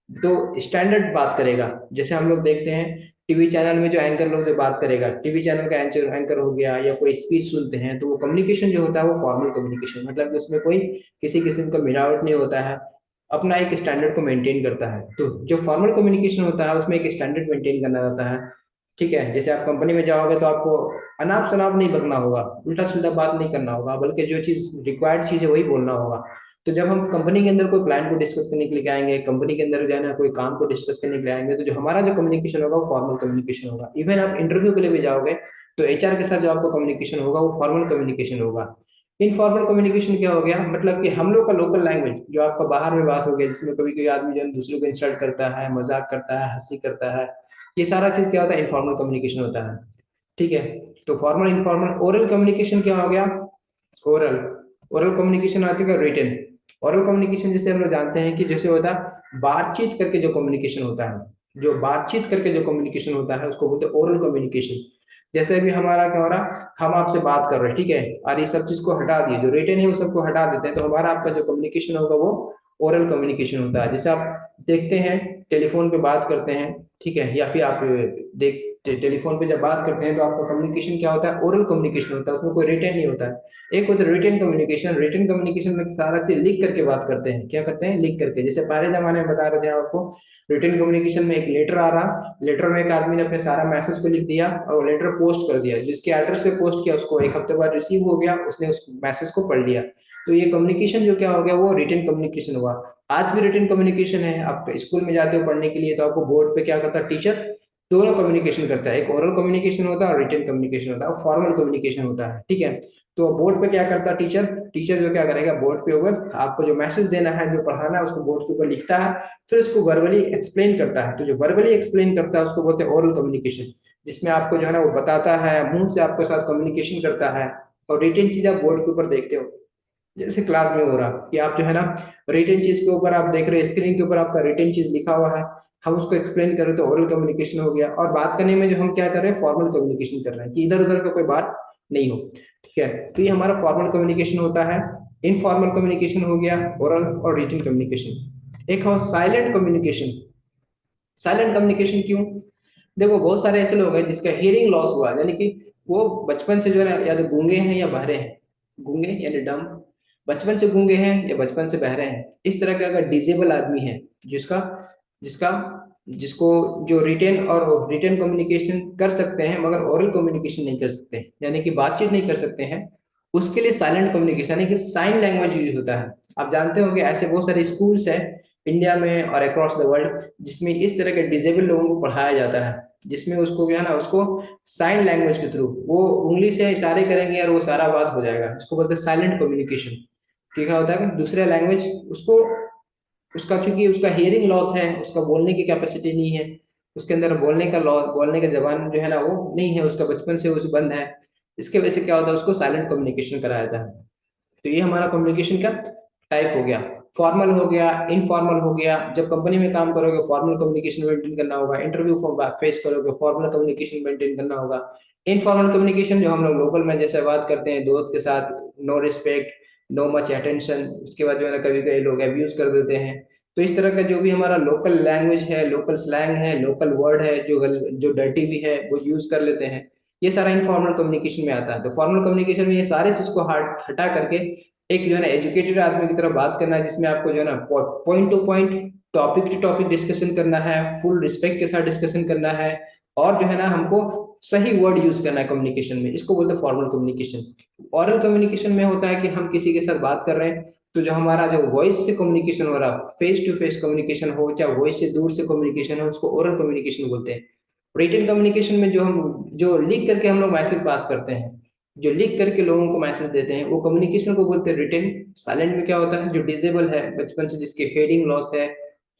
तो स्टैंडर्ड बात करेगा। जैसे हम लोग देखते हैं टीवी चैनल में जो एंकर लोग जो बात करेगा, टीवी चैनल का एंकर एंकर हो गया, या कोई स्पीच सुनते हैं, तो वो कम्युनिकेशन जो होता है वो फॉर्मल कम्युनिकेशन, मतलब कि उसमें कोई किसी किस्म का मिलावट नहीं होता है, अपना एक स्टैंडर्ड को मेंटेन करता है। तो जो फॉर्मल कम्युनिकेशन होता है उसमें एक स्टैंडर्ड मेंटेन करना रहता है। ठीक है, जैसे आप कंपनी में जाओगे तो आपको अनाप शनाप नहीं बकना होगा, उल्टा सीधा बात नहीं करना होगा, बल्कि जो चीज रिक्वायर्ड चीज है वही बोलना होगा। तो जब हम कंपनी के अंदर कोई प्लान को डिस्कस करने के लिए आएंगे, कंपनी के अंदर जो है ना कोई काम को डिस्कस करने के लिए आएंगे, तो जो हमारा जो कम्युनिकेशन होगा वो फॉर्मल कम्युनिकेशन होगा। इवन आप इंटरव्यू के लिए भी जाओगे तो एचआर के साथ जो आपका कम्युनिकेशन होगा वो फॉर्मल कम्युनिकेशन होगा। इनफॉर्मल कम्युनिकेशन क्या हो गया, मतलब कि हम लोग का लोकल लैंग्वेज जो आपका बाहर में बात हो गया, जिसमें कभी कोई आदमी जो है दूसरे को इंसल्ट करता है, मजाक करता है, हंसी करता है, ये सारा चीज क्या होता है, इनफॉर्मल कम्युनिकेशन होता है। ठीक है, तो फॉर्मल इनफॉर्मल ओरल कम्युनिकेशन क्या हो गया, ओरल ओरल कम्युनिकेशन आती है रिटन। ओरल कम्युनिकेशन जैसे हम लोग जानते हैं कि जैसे होता है बातचीत करके जो कम्युनिकेशन होता है, जो बातचीत करके जो कम्युनिकेशन होता है उसको बोलते हैं ओरल कम्युनिकेशन। जैसे अभी हमारा क्या हो रहा, हम आपसे बात कर रहे हैं, ठीक है, और ये सब चीज को हटा दिए, जो रिटन है वो सबको हटा देते हैं, तो हमारा आपका जो कम्युनिकेशन होगा वो ओरल कम्युनिकेशन होता है। जैसे आप देखते हैं टेलीफोन पे बात करते हैं, ठीक है, या फिर आप देख टेलीफोन पे जब बात करते हैं तो आपका कम्युनिकेशन क्या होता है, ओरल कम्युनिकेशन होता है, उसमें कोई रिटन नहीं होता है। एक होता है रिटन कम्युनिकेशन, रिटन कम्युनिकेशन में सारा चीज लिख करके बात करते हैं, क्या करते हैं, लिख करके। जैसे पहले जमाने में बता रहे थे आपको, रिटन कम्युनिकेशन में एक लेटर आ रहा, लेटर में एक आदमी ने अपने सारा मैसेज को लिख दिया और लेटर पोस्ट कर दिया, जिसके एड्रेस पे पोस्ट किया उसको एक हफ्ते बाद रिसीव हो गया, उसने उस मैसेज को पढ़ लिया। तो ये कम्युनिकेशन जो क्या हो गया वो रिटन कम्युनिकेशन हुआ। आज भी रिटन कम्युनिकेशन है, आप स्कूल में जाते हो पढ़ने के लिए तो आपको बोर्ड पे क्या करता है टीचर, दोनों कम्युनिकेशन करता है, एक ओरल कम्युनिकेशन होता है और रिटन कम्युनिकेशन होता है और फॉर्मल कम्युनिकेशन होता है। ठीक है, तो बोर्ड पे क्या करता है टीचर, टीचर जो क्या करेगा बोर्ड पे ऊपर आपको जो मैसेज देना है, जो पढ़ाना है उसको बोर्ड के ऊपर लिखता है, फिर उसको वर्बली एक्सप्लेन करता है। तो जो वर्बली एक्सप्लेन करता है उसको बोलते हैं ओरल कम्युनिकेशन, जिसमें आपको जो है ना वो बताता है, मुंह से आपके साथ कम्युनिकेशन करता है। और रिटन चीज आप बोर्ड के ऊपर देखते हो, जैसे क्लास में हो रहा कि आप जो है ना रिटन चीज के ऊपर आप देख रहे हो, स्क्रीन के ऊपर आपका रिटन चीज लिखा हुआ है, हम उसको एक्सप्लेन कर रहे हैं तो ओरल कम्युनिकेशन हो गया। और बात करने में जो हम क्या कर रहे हैं, फॉर्मल कम्युनिकेशन कर रहे हैं, कि इधर उधर का कोई बात नहीं हो। ठीक है, तो ये हमारा फॉर्मल कम्युनिकेशन होता है। इनफॉर्मल कम्युनिकेशन हो गया ओरल और रिटन कम्युनिकेशन। एक हो साइलेंट कम्युनिकेशन। साइलेंट कम्युनिकेशन क्यों, देखो बहुत सारे ऐसे लोग हैं जिसका हियरिंग लॉस हुआ है, यानी कि वो बचपन से जो है ना या तो गूंगे हैं या बहरे हैं, गूंगे यानी डम, बचपन से गूंगे हैं या बचपन से बहरे हैं। इस तरह का अगर डिसेबल आदमी है, जिसका जिसका जिसको जो रिटेन और रिटेन कम्युनिकेशन कर सकते हैं मगर ओरल कम्युनिकेशन नहीं कर सकते, यानी कि बातचीत नहीं कर सकते हैं, उसके लिए साइलेंट कम्युनिकेशन यानी कि साइन लैंग्वेज यूज होता है। आप जानते होंगे ऐसे बहुत सारे स्कूल्स हैं इंडिया में और अक्रॉस द वर्ल्ड, जिसमें इस तरह के डिसेबल लोगों को पढ़ाया जाता है, जिसमें उसको जो है ना उसको साइन लैंग्वेज के थ्रू वो उंगली से इशारे करेंगे और वो सारा बात हो जाएगा, इसको बोलते हैं साइलेंट कम्युनिकेशन। क्या होता है कि दूसरा लैंग्वेज उसको, उसका चूंकि उसका हियरिंग लॉस है, उसका बोलने की कैपेसिटी नहीं है, उसके अंदर बोलने का लॉस, बोलने का जबान जो है ना वो नहीं है, उसका बचपन से उस बंद है, इसके वजह से क्या होता है उसको साइलेंट कम्युनिकेशन कराया जाता है। तो ये हमारा कम्युनिकेशन का टाइप हो गया। फॉर्मल हो गया, इनफॉर्मल हो गया, जब कंपनी में काम करोगे फॉर्मल कम्युनिकेशन मेंटेन करना होगा, इंटरव्यू फेस करोगे फॉर्मल कम्युनिकेशन मेंटेन करना होगा। इनफॉर्मल कम्युनिकेशन जो हम लोग लोकल में जैसे बात करते हैं दोस्त के साथ, no respect, no much attention, उसके बाद जो है ना कभी कभी लोग अब्यूज कर देते हैं। तो इस तरह का जो भी हमारा लोकल लैंग्वेज है, लोकल स्लैंग है, लोकल वर्ड है, जो डर्टी भी है वो यूज कर लेते हैं, ये सारा इनफॉर्मल कम्युनिकेशन में आता है। तो फॉर्मल कम्युनिकेशन में ये सारे चीज को हटा करके एक जो है ना एजुकेटेड आदमी की तरफ बात करना है, जिसमें आपको जो है ना point to point, topic to topic discussion करना है, फुल रिस्पेक्ट के साथ डिस्कशन करना है, और जो है ना हमको सही वर्ड यूज करना है कम्युनिकेशन में, इसको बोलते हैं फॉर्मल कम्युनिकेशन। ऑरल कम्युनिकेशन में होता है कि हम किसी के साथ बात कर रहे हैं तो जो हमारा जो वॉइस से कम्युनिकेशन हो रहा, फेस टू फेस कम्युनिकेशन हो चाहे वॉइस से दूर से कम्युनिकेशन हो, उसको ओरल कम्युनिकेशन बोलते हैं। रिटन कम्युनिकेशन में जो लिख करके हम लोग मैसेज पास करते हैं, जो लिख करके लोगों को मैसेज देते हैं, वो कम्युनिकेशन को बोलते हैं रिटन। साइलेंट में क्या होता है, जो डिसेबल है बचपन से, जिसके हेडिंग लॉस है,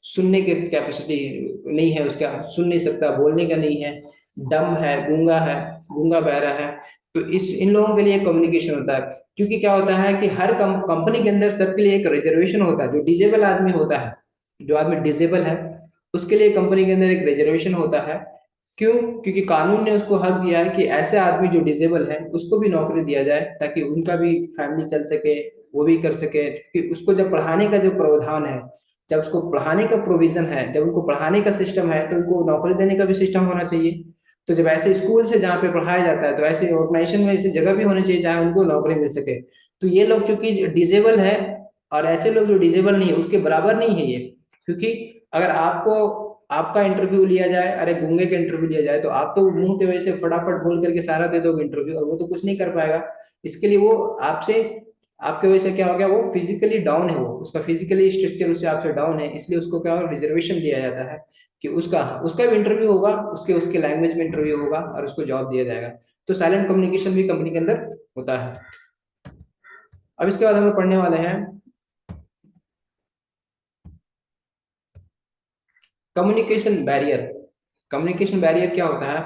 सुनने की कैपेसिटी नहीं है, उसका सुन नहीं सकता, बोलने का नहीं है, डम है, गूंगा बहरा है, तो इस इन लोगों के लिए कम्युनिकेशन होता है। क्योंकि क्या होता है कि हर कंपनी के अंदर सबके लिए एक रिजर्वेशन होता है, जो डिसेबल आदमी होता है, जो आदमी डिसेबल है उसके लिए कंपनी के अंदर एक रिजर्वेशन होता है। क्यों, क्योंकि कानून ने उसको हक दिया है कि ऐसे आदमी जो डिसेबल है उसको भी नौकरी दिया जाए, ताकि उनका भी फैमिली चल सके, वो भी कर सके, क्योंकि उसको जब पढ़ाने का जो प्रावधान है, जब उसको पढ़ाने का प्रोविजन है, जब उनको पढ़ाने का सिस्टम है, तो उनको नौकरी देने का भी सिस्टम होना चाहिए। तो जब ऐसे स्कूल से जहाँ पे पढ़ाया जाता है, तो ऐसे ऑर्गेनाइजेशन में ऐसी जगह भी होनी चाहिए जहाँ उनको नौकरी मिल सके। तो ये लोग चूंकि डिजेबल है, और ऐसे लोग जो डिजेबल नहीं है उसके बराबर नहीं है ये। क्योंकि अगर आपको आपका इंटरव्यू लिया जाए, अरे गूंगे का इंटरव्यू लिया जाए, तो आप तो मुंह के वजह से फटाफट बोल करके सारा दे दोगे इंटरव्यू, और वो तो कुछ नहीं कर पाएगा। इसके लिए वो आपसे, आपके वजह से क्या हो गया, वो फिजिकली डाउन है, वो उसका फिजिकली स्ट्रक्चर उससे आपसे डाउन है, इसलिए उसको क्या रिजर्वेशन दिया जाता है कि उसका उसका भी इंटरव्यू होगा, उसके उसके लैंग्वेज में इंटरव्यू होगा और उसको जॉब दिया जाएगा। तो साइलेंट कम्युनिकेशन भी कंपनी के अंदर होता है। अब इसके बाद हम लोग पढ़ने वाले हैं कम्युनिकेशन बैरियर। कम्युनिकेशन बैरियर क्या होता है?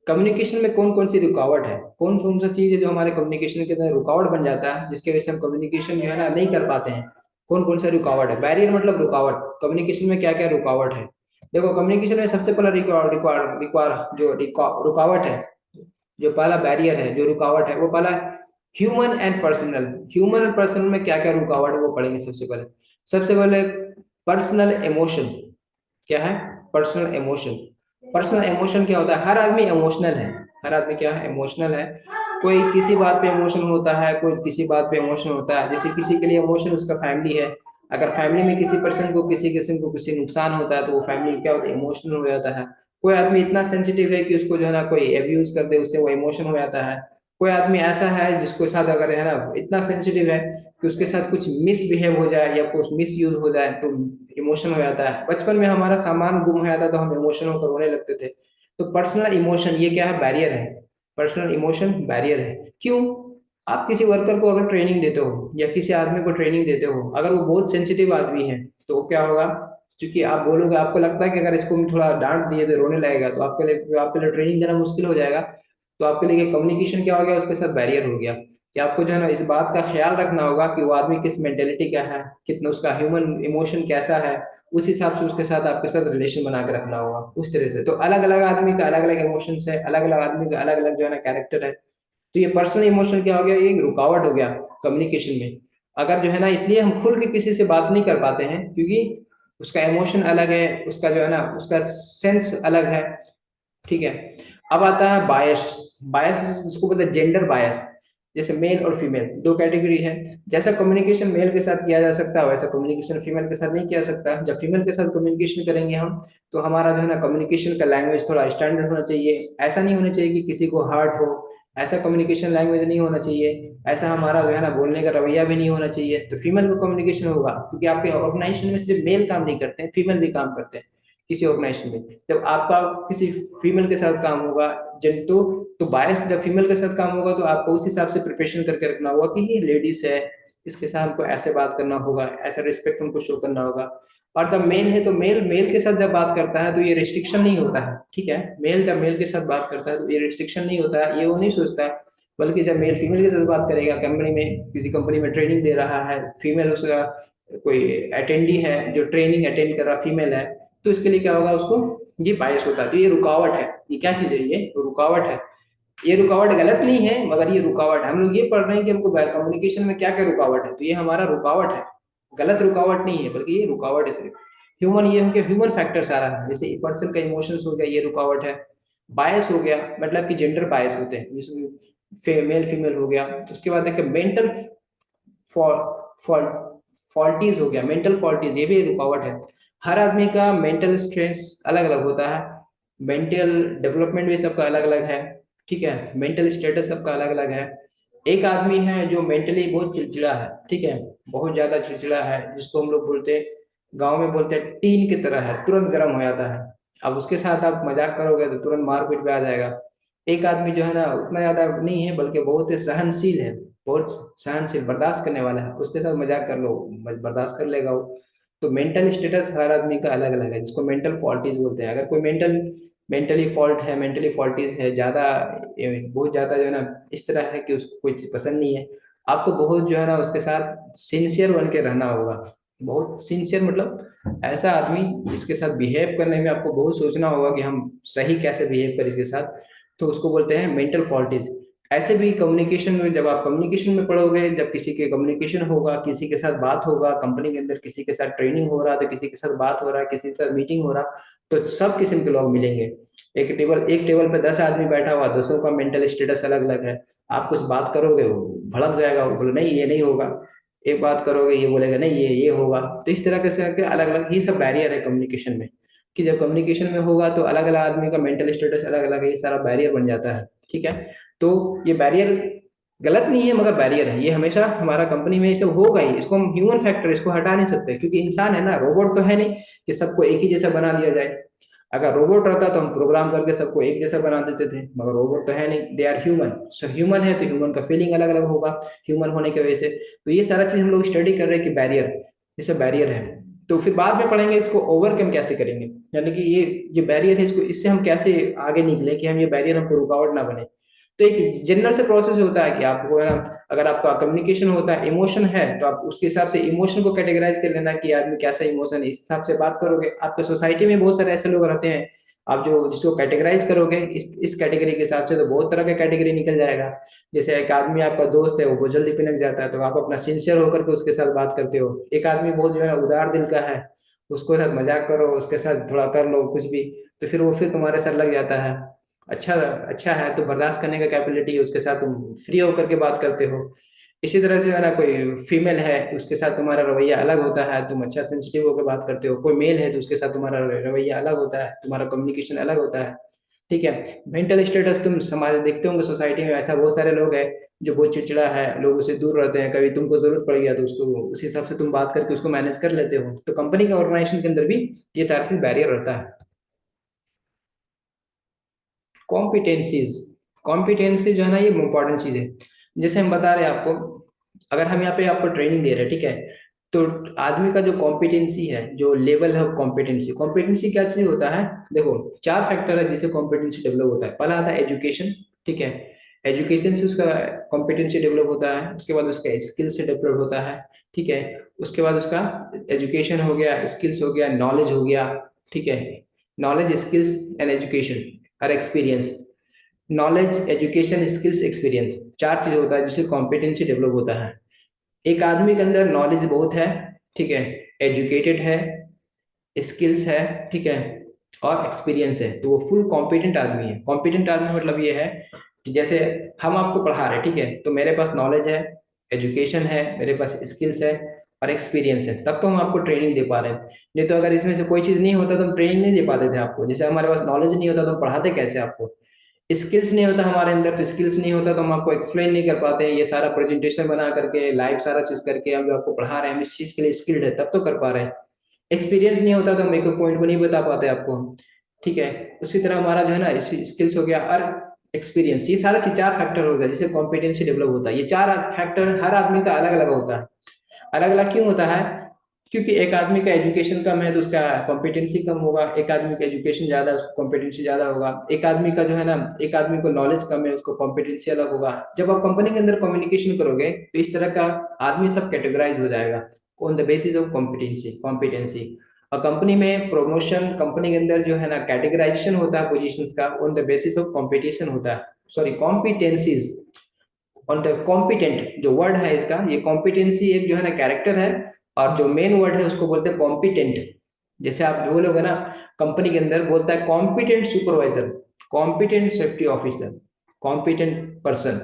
कम्युनिकेशन में कौन कौन सी रुकावट है, कौन कौन सा चीज है जो हमारे कम्युनिकेशन के अंदर रुकावट बन जाता है, जिसके वजह से हम कम्युनिकेशन जो है ना नहीं कर पाते हैं। कौन कौन सा रुकावट है? बैरियर मतलब रुकावट। कम्युनिकेशन में क्या क्या रुकावट है? देखो, कम्युनिकेशन में सबसे पहला रिक्वायर रिक्वायर रिक्वायर जो रुकावट है, जो पहला बैरियर है, जो रुकावट है, वो पहला human and personal. Human and personal में क्या क्या रुकावट है वो पढ़ेंगे सबसे पहले। सबसे पहले पर्सनल इमोशन। क्या है? Personal emotion. पर्सनल इमोशन क्या होता है? हर आदमी इमोशनल है। हर आदमी क्या है? इमोशनल है। कोई किसी बात पे इमोशन होता है, कोई किसी बात पे इमोशन होता है। जैसे किसी के लिए इमोशन उसका फैमिली है, अगर फैमिली में किसी पर्सन को किसी किस्म को किसी नुकसान होता है, तो वो फैमिली क्या होता है? इमोशनल हो जाता है। कोई आदमी इतना सेंसिटिव है कि उसको जो है ना कोई एब्यूज कर दे, उससे वो इमोशन हो जाता है। कोई आदमी ऐसा है जिसको साथ अगर है ना इतना सेंसिटिव है कि उसके साथ कुछ मिसबिहेव हो जाए या कुछ मिस यूज हो जाए, तो इमोशन हो जाता है। बचपन में हमारा सामान गुम हो जाता तो हम इमोशनल होकर रोने लगते थे। तो पर्सनल इमोशन ये क्या है? बैरियर है। पर्सनल इमोशन बैरियर है। क्यों? आप किसी वर्कर को अगर ट्रेनिंग देते हो या किसी आदमी को ट्रेनिंग देते हो, अगर वो बहुत सेंसिटिव आदमी है, तो क्या होगा? क्योंकि आप बोलोगे, आपको लगता है कि अगर इसको थोड़ा डांट दिए तो रोने लगेगा, तो आपके लिए ट्रेनिंग देना मुश्किल हो जाएगा। तो आपके लिए कम्युनिकेशन क्या हो गया? उसके साथ बैरियर हो गया कि आपको जो है ना इस बात का ख्याल रखना होगा कि वो आदमी किस मेंटेलिटी का है, कितना उसका ह्यूमन इमोशन कैसा है, उस हिसाब से उसके साथ आपके साथ रिलेशन बना के रखना होगा उस तरह से। तो अलग अलग आदमी का अलग अलग इमोशंस है, अलग अलग आदमी का अलग अलग जो है ना कैरेक्टर है। तो ये पर्सनल इमोशन क्या हो गया? ये एक रुकावट हो गया कम्युनिकेशन में। अगर जो है ना, इसलिए हम खुल के किसी से बात नहीं कर पाते हैं, क्योंकि उसका इमोशन अलग है, उसका जो है ना उसका सेंस अलग है। ठीक है। अब आता है बायस। बायस जिसको बोलते हैं जेंडर बायस। जैसे मेल और फीमेल दो कैटेगरी है। जैसा कम्युनिकेशन मेल के साथ किया जा सकता है, वैसा कम्युनिकेशन फीमेल के साथ नहीं किया जा सकता। जब फीमेल के साथ कम्युनिकेशन करेंगे हम, तो हमारा जो है ना कम्युनिकेशन का लैंग्वेज थोड़ा स्टैंडर्ड होना चाहिए। ऐसा नहीं होना चाहिए कि किसी को हर्ट हो, ऐसा कम्युनिकेशन लैंग्वेज नहीं होना चाहिए। ऐसा हमारा जो है ना बोलने का रवैया भी नहीं होना चाहिए। तो फीमेल को कम्युनिकेशन होगा, क्योंकि आपके ऑर्गेनाइजेशन में सिर्फ मेल काम नहीं करते हैं, फीमेल भी काम करते हैं किसी ऑर्गेनाइजेशन में। जब आपका किसी फीमेल के साथ काम होगा, जन तो बायस जब फीमेल के साथ काम होगा, तो आपको उस हिसाब से प्रिपरेशन करके रखना होगा कि ये लेडीज है, इसके साथ हमको ऐसे बात करना होगा, ऐसा रिस्पेक्ट उनको शो करना होगा। और जब मेल है, तो मेल मेल के साथ जब बात करता है तो ये रिस्ट्रिक्शन नहीं होता है। ठीक है। मेल जब मेल के साथ बात करता है तो ये रिस्ट्रिक्शन नहीं होता है, ये वो नहीं सोचता है। बल्कि जब मेल फीमेल के साथ बात करेगा, कंपनी में किसी कंपनी में ट्रेनिंग दे रहा है, फीमेल उसका कोई अटेंडी है जो ट्रेनिंग अटेंड कर रहा फीमेल है, तो इसके लिए क्या होगा? उसको ये बायस होता है। तो ये रुकावट है। ये क्या चीज है? ये रुकावट है। ये रुकावट गलत नहीं है, मगर ये रुकावट है। हम लोग ये पढ़ रहे हैं कि हमको कम्युनिकेशन में क्या क्या रुकावट है, तो ये हमारा रुकावट है। गलत रुकावट नहीं है, बल्कि ये रुकावट है सिर्फ। ह्यूमन ये हो गया, ह्यूमन फैक्टर सारा है। जैसे पर्सन का इमोशंस हो गया, ये रुकावट है। बायस हो गया, मतलब कि जेंडर बायस होते हैं, जिसमें मेल फीमेल हो गया। उसके बाद देखिए मेंटल फॉल्टीज हो गया। मेंटल फॉल्टीज ये भी रुकावट है। हर आदमी का मेंटल स्ट्रेस अलग अलग होता है। मेंटल डेवलपमेंट भी सबका अलग अलग है। ठीक है। मेंटल स्टेटस सबका अलग अलग है। एक आदमी है जो मेंटली बहुत चिड़चिड़ा है, ठीक है, बहुत ज्यादा चिड़चिड़ा है, जिसको हम लोग बोलते हैं, गांव में बोलते हैं टीन की तरह है, तुरंत गर्म हो जाता है। अब उसके साथ आप मजाक करोगे तो तुरंत मारपीट पे आ जाएगा। एक आदमी जो है ना उतना ज्यादा नहीं है, बल्कि बहुत ही सहनशील है, बहुत सहनशील, बर्दाश्त करने वाला है, उसके साथ मजाक कर लो, बर्दाश्त कर लेगा वो। तो मेंटल स्टेटस हर आदमी का अलग अलग है, जिसको मेंटल फॉल्टीज बोलते हैं। अगर कोई मेंटली फॉल्ट है, मेंटली फॉल्टीज है ज्यादा, बहुत ज्यादा जो है ना इस तरह है कि उसको कोई चीज पसंद नहीं है, आपको बहुत जो है ना उसके साथ सिंसियर बन के रहना होगा। बहुत सिंसियर मतलब ऐसा आदमी जिसके साथ बिहेव करने में आपको बहुत सोचना होगा कि हम सही कैसे बिहेव करें इसके साथ। तो उसको बोलते हैं मेंटल फॉल्टीज। ऐसे भी कम्युनिकेशन में, जब आप कम्युनिकेशन में पढ़ोगे, जब किसी के कम्युनिकेशन होगा, किसी के साथ बात होगा, कंपनी के अंदर किसी के साथ ट्रेनिंग हो रहा है, तो किसी के साथ बात हो रहा है, किसी के साथ मीटिंग हो रहा, तो सब किस्म के लोग मिलेंगे। एक टेबल पे 10 आदमी बैठा हुआ, 10 का मेंटल स्टेटस अलग अलग है। आप कुछ बात करोगे, वो भड़क जाएगा, वो बोले नहीं ये नहीं होगा। एक बात करोगे, ये बोलेगा नहीं ये होगा। तो इस तरह के से अलग अलग, ये सब बैरियर है कम्युनिकेशन में, कि जब कम्युनिकेशन में होगा तो अलग अलग आदमी का मेंटल स्टेटस अलग अलग है, ये सारा बैरियर बन जाता है। ठीक है। तो ये बैरियर गलत नहीं है, मगर बैरियर है, ये हमेशा हमारा कंपनी में ये सब होगा ही। इसको हम ह्यूमन फैक्टर, इसको हटा नहीं सकते, क्योंकि इंसान है ना, रोबोट तो है नहीं कि सबको एक ही जैसा बना दिया जाए। अगर रोबोट रहता तो हम प्रोग्राम करके सबको एक जैसा बना देते थे, मगर रोबोट तो है नहीं, they are human. So human है तो ह्यूमन का फीलिंग अलग अलग होगा, ह्यूमन होने की वजह से। तो ये सारा चीज हम लोग स्टडी कर रहे हैं कि बैरियर, ये सब बैरियर है। तो फिर बाद में पढ़ेंगे इसको ओवरकम कैसे करेंगे, यानी कि ये बैरियर है, इसको इससे हम कैसे आगे निकले कि हम ये बैरियर हमको रुकावट ना बने। तो एक जनरल से प्रोसेस होता है कि आपको है ना, अगर आपका कम्युनिकेशन होता है, इमोशन है, तो आप उसके हिसाब से इमोशन को कैटेगराइज कर लेना कि आदमी कैसा इमोशन है, इस हिसाब से बात करोगे। आपके सोसाइटी में बहुत सारे ऐसे लोग रहते हैं, आप जो जिसको कैटेगराइज करोगे इस कैटेगरी के हिसाब से, तो बहुत तरह का कैटेगरी निकल जाएगा। जैसे एक आदमी आपका दोस्त है, वो बहुत जल्दी पिनक जाता है, तो आप अपना सिंसियर होकर के उसके साथ बात करते हो। एक आदमी बहुत जो है उदार दिल का है, उसको साथ मजाक करो, उसके साथ थोड़ा कर लो कुछ भी, तो फिर वो फिर तुम्हारे साथ लग जाता है। अच्छा अच्छा है तो बर्दाश्त करने का कैपेबिलिटी है, उसके साथ तुम फ्री होकर के बात करते हो। इसी तरह से है ना, कोई फीमेल है उसके साथ तुम्हारा रवैया अलग होता है, तुम अच्छा सेंसिटिव होकर बात करते हो। कोई मेल है तो उसके साथ तुम्हारा रवैया अलग होता है, तुम्हारा कम्युनिकेशन अलग होता है। ठीक है। मेंटल स्टेटस, तुम समाज देखते होंगे सोसाइटी में ऐसा बहुत सारे लोग हैं जो बहुत चिड़चिड़ा है, लोगों से दूर रहते हैं, कभी तुमको जरूरत पड़ गया तो उसको उस हिसाब से तुम बात करके उसको मैनेज कर लेते हो। तो कंपनी के ऑर्गेनाइजेशन के अंदर भी ये सारी चीज बैरियर रहता है। कॉम्पिटेंसीज, कॉम्पिटेंसी जो है ना, ये इंपॉर्टेंट चीज है। जैसे हम बता रहे हैं आपको, अगर हम यहाँ पे आपको ट्रेनिंग दे रहे हैं, ठीक है, तो आदमी का जो कॉम्पिटेंसी है, जो लेवल है कॉम्पिटेंसी, कॉम्पिटेंसी क्या चीज होता है। देखो, 4 फैक्टर है जिससे कॉम्पिटेंसी डेवलप होता है। पहला आता है एजुकेशन। ठीक है। एजुकेशन से उसका कॉम्पिटेंसी डेवलप होता है, उसके बाद उसका स्किल से डेवलप होता है। ठीक है। उसके बाद उसका एजुकेशन हो गया, स्किल्स हो गया, नॉलेज हो गया। ठीक है। नॉलेज, स्किल्स एंड एजुकेशन और experience. Knowledge, education, skills, experience, 4 चीज होता है जिससे कॉम्पिटेंसी डेवलप होता है। एक आदमी के अंदर नॉलेज बहुत है, ठीक है, एजुकेटेड है, स्किल्स है, ठीक है, और एक्सपीरियंस है, तो वो फुल कॉम्पिटेंट आदमी है। कॉम्पिटेंट आदमी मतलब ये है कि जैसे हम आपको पढ़ा रहे हैं, ठीक है, तो मेरे पास नॉलेज है, एजुकेशन है, मेरे पास स्किल्स है और एक्सपीरियंस है, तब तो हम आपको ट्रेनिंग दे पा रहे हैं। नहीं तो अगर इसमें से कोई चीज नहीं होता तो हम ट्रेनिंग नहीं दे पाते थे आपको। जैसे हमारे पास नॉलेज नहीं होता तो हम पढ़ाते कैसे आपको। स्किल्स नहीं होता हमारे अंदर, तो स्किल्स नहीं होता तो हम आपको एक्सप्लेन नहीं कर पाते। ये सारा प्रेजेंटेशन बना करके, लाइव सारा चीज करके हम जो आपको पढ़ा रहे हैं, हम इस चीज के लिए स्किल्ड है तब तो कर पा रहे हैं। एक्सपीरियंस नहीं होता तो हम एक पॉइंट को नहीं बता पाते आपको। ठीक है। उसी तरह हमारा जो है ना स्किल्स हो गया और एक्सपीरियंस, ये सारा चीज 4 फैक्टर हो गया जिससे कॉम्पिटेंसी डेवलप होता है। ये 4 फैक्टर हर आदमी का अलग अलग होता है। अलग अलग क्यों होता है? क्योंकि एक आदमी का एजुकेशन कम है तो उसका कॉम्पिटेंसी कम होगा, एक आदमी का एजुकेशन ज्यादा है उसको कॉम्पिटेंसी ज्यादा होगा, एक आदमी का जो है ना, एक आदमी को नॉलेज कम है उसको कॉम्पिटेंसी अलग होगा। जब आप कंपनी के अंदर कम्युनिकेशन करोगे तो इस तरह का आदमी सब कैटेगराइज हो जाएगा on the basis of competency. और कंपनी में प्रमोशन, कंपनी के अंदर जो है ना कैटेगराइजेशन होता है पोजीशंस का on the basis of competition होता है, sorry competencies on the competent. जो वर्ड है इसका, ये कॉम्पिटेंसी एक जो है ना कैरेक्टर है, और जो मेन वर्ड है उसको बोलते हैं कॉम्पिटेंट। जैसे आप बोलोगे ना, कंपनी के अंदर बोलता है competent supervisor, competent safety officer, competent person,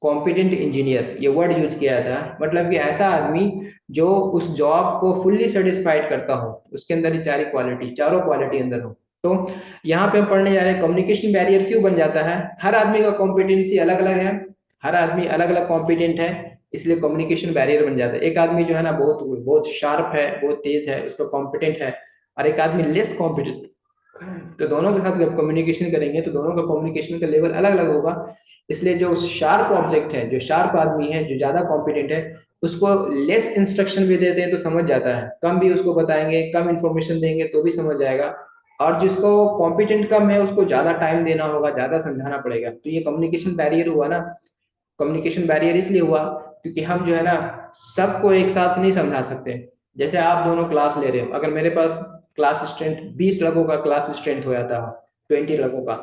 competent engineer, ये वर्ड यूज किया था। मतलब कि ऐसा आदमी जो उस जॉब को फुल्ली सेटिस्फाइड करता हो, उसके अंदर ये चारों क्वालिटी अंदर हो। तो यहाँ पे हम पढ़ने जा रहे हैं कम्युनिकेशन बैरियर क्यों बन जाता है। हर आदमी का कॉम्पिटेंसी अलग अलग है, हर आदमी अलग अलग कॉम्पिटेंट है, इसलिए कम्युनिकेशन बैरियर बन जाता है। एक आदमी जो है ना बहुत बहुत शार्प है, बहुत तेज है, उसका कॉम्पिटेंट है, और एक आदमी लेस कॉम्पिटेंट, तो दोनों के साथ जब कम्युनिकेशन करेंगे तो दोनों का कम्युनिकेशन का लेवल अलग अलग होगा। इसलिए जो शार्प ऑब्जेक्ट है, जो शार्प आदमी है, जो ज्यादा कॉम्पिटेंट है, उसको लेस इंस्ट्रक्शन भी देते हैं तो समझ जाता है, कम भी उसको बताएंगे, कम इंफॉर्मेशन देंगे तो भी समझ जाएगा। और जिसको कॉम्पिटेंट कम है उसको ज्यादा टाइम देना होगा, ज्यादा समझाना पड़ेगा। तो ये कम्युनिकेशन बैरियर हुआ ना। कम्युनिकेशन बैरियर इसलिए हुआ क्योंकि हम जो है ना सबको एक साथ नहीं समझा सकते। जैसे आप दोनों क्लास ले रहे हो, अगर मेरे पास क्लास स्ट्रेंथ 20 लोगों का क्लास स्ट्रेंथ हो जाता है, 20 लोगों का,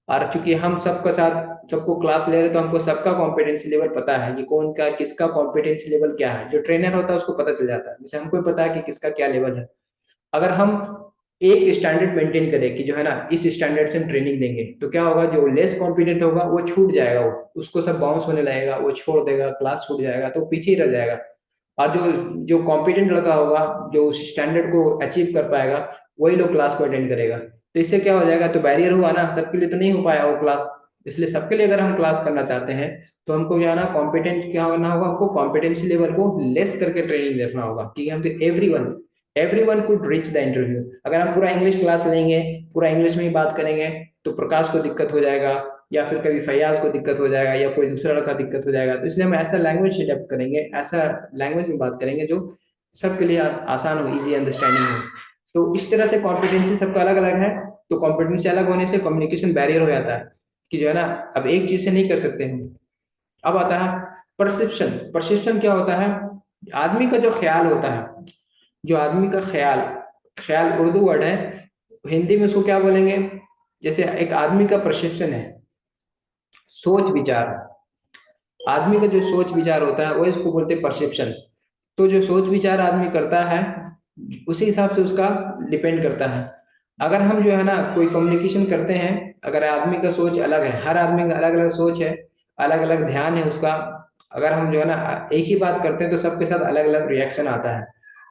और चूंकि हम सबका साथ सबको क्लास ले रहे हैं तो हमको सबका कॉम्पिटेंसी लेवल पता है कि कौन का किसका कॉम्पिटेंसी लेवल क्या है। जो ट्रेनर होता है उसको पता चल जाता है, जैसे हमको भी पता है कि किसका क्या लेवल है। अगर हम एक स्टैंडर्ड मेंटेन करें कि जो है ना इस स्टैंडर्ड से हम ट्रेनिंग देंगे, तो क्या होगा, जो लेस कॉम्पिटेंट होगा वो छूट जाएगा, वो उसको सब बाउंस होने लगेगा, वो छोड़ देगा, क्लास छूट जाएगा, तो पीछे ही रह जाएगा। और जो जो कॉम्पिटेंट लड़का होगा, जो उस स्टैंडर्ड को अचीव कर पाएगा, वही लोग क्लास को अटेंड करेगा। तो इससे क्या हो जाएगा, तो बैरियर हुआ ना, सबके लिए तो नहीं हो पाया वो क्लास। इसलिए सबके लिए अगर हम क्लास करना चाहते हैं तो हमको जो है ना कॉम्पिटेंट क्या होना होगा, हमको कॉम्पिटेंसी लेवल को लेस करके ट्रेनिंग देखना होगा कि हम तो every one could reach the interview. अगर हम पूरा इंग्लिश क्लास लेंगे, पूरा इंग्लिश में ही बात करेंगे, तो प्रकाश को दिक्कत हो जाएगा, या फिर कभी फैयाज को दिक्कत हो जाएगा, या कोई दूसरा लड़का दिक्कत हो जाएगा। तो इसलिए हम ऐसा लैंग्वेज अडेप्ट करेंगे, ऐसा लैंग्वेज में बात करेंगे जो सबके लिए आसान हो, इजी अंडरस्टैंडिंग हो। तो इस तरह से कॉम्पिटेंसी सबका अलग अलग है। तो कॉम्पिटेंसी अलग होने से कम्युनिकेशन बैरियर हो जाता है कि जो है ना अब एक चीज से नहीं कर सकते हम। अब आता है परसेप्शन। परसेप्शन क्या होता है, आदमी का जो ख्याल होता है, जो आदमी का ख्याल, ख्याल उर्दू वर्ड है, हिंदी में उसको क्या बोलेंगे, जैसे एक आदमी का परसेप्शन है, सोच विचार, आदमी का जो सोच विचार होता है वो इसको बोलते हैं परसेप्शन। तो जो सोच विचार आदमी करता है उसी हिसाब से उसका डिपेंड करता है। अगर हम जो है ना कोई कम्युनिकेशन करते हैं, अगर आदमी का सोच अलग है, हर आदमी का अलग अलग सोच है, अलग अलग ध्यान है उसका, अगर हम जो है ना एक ही बात करते हैं तो सबके साथ अलग अलग रिएक्शन आता है।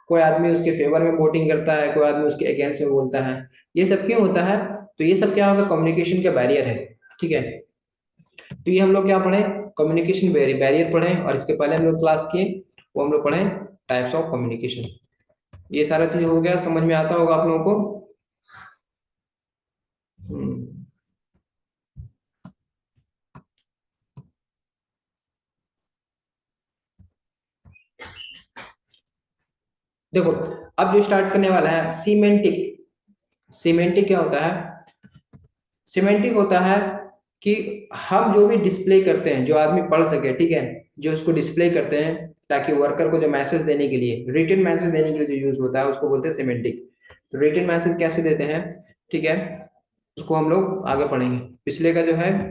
कोई आदमी उसके फेवर में वोटिंग करता है, कोई आदमी उसके अगेंस्ट में बोलता है। ये सब क्यों होता है, तो ये सब क्या होगा, कम्युनिकेशन का बैरियर है। ठीक है, तो ये हम लोग क्या पढ़े, कम्युनिकेशन बैरियर पढ़े, और इसके पहले हम लोग क्लास किए वो हम लोग पढ़े टाइप्स ऑफ कम्युनिकेशन। ये सारा चीज हो गया, समझ में आता होगा आप लोगों को। हम्म, देखो अब जो स्टार्ट करने वाला है सीमेंटिक। सीमेंटिक क्या होता है, सीमेंटिक होता है कि हम जो भी डिस्प्ले करते हैं, जो आदमी पढ़ सके, ठीक है, जो उसको डिस्प्ले करते हैं ताकि वर्कर को जो मैसेज देने के लिए, रिटन मैसेज देने के लिए जो यूज होता है उसको बोलते हैं सीमेंटिक। तो रिटन मैसेज कैसे देते हैं, ठीक है, उसको हम लोग आगे पढ़ेंगे। पिछले का जो है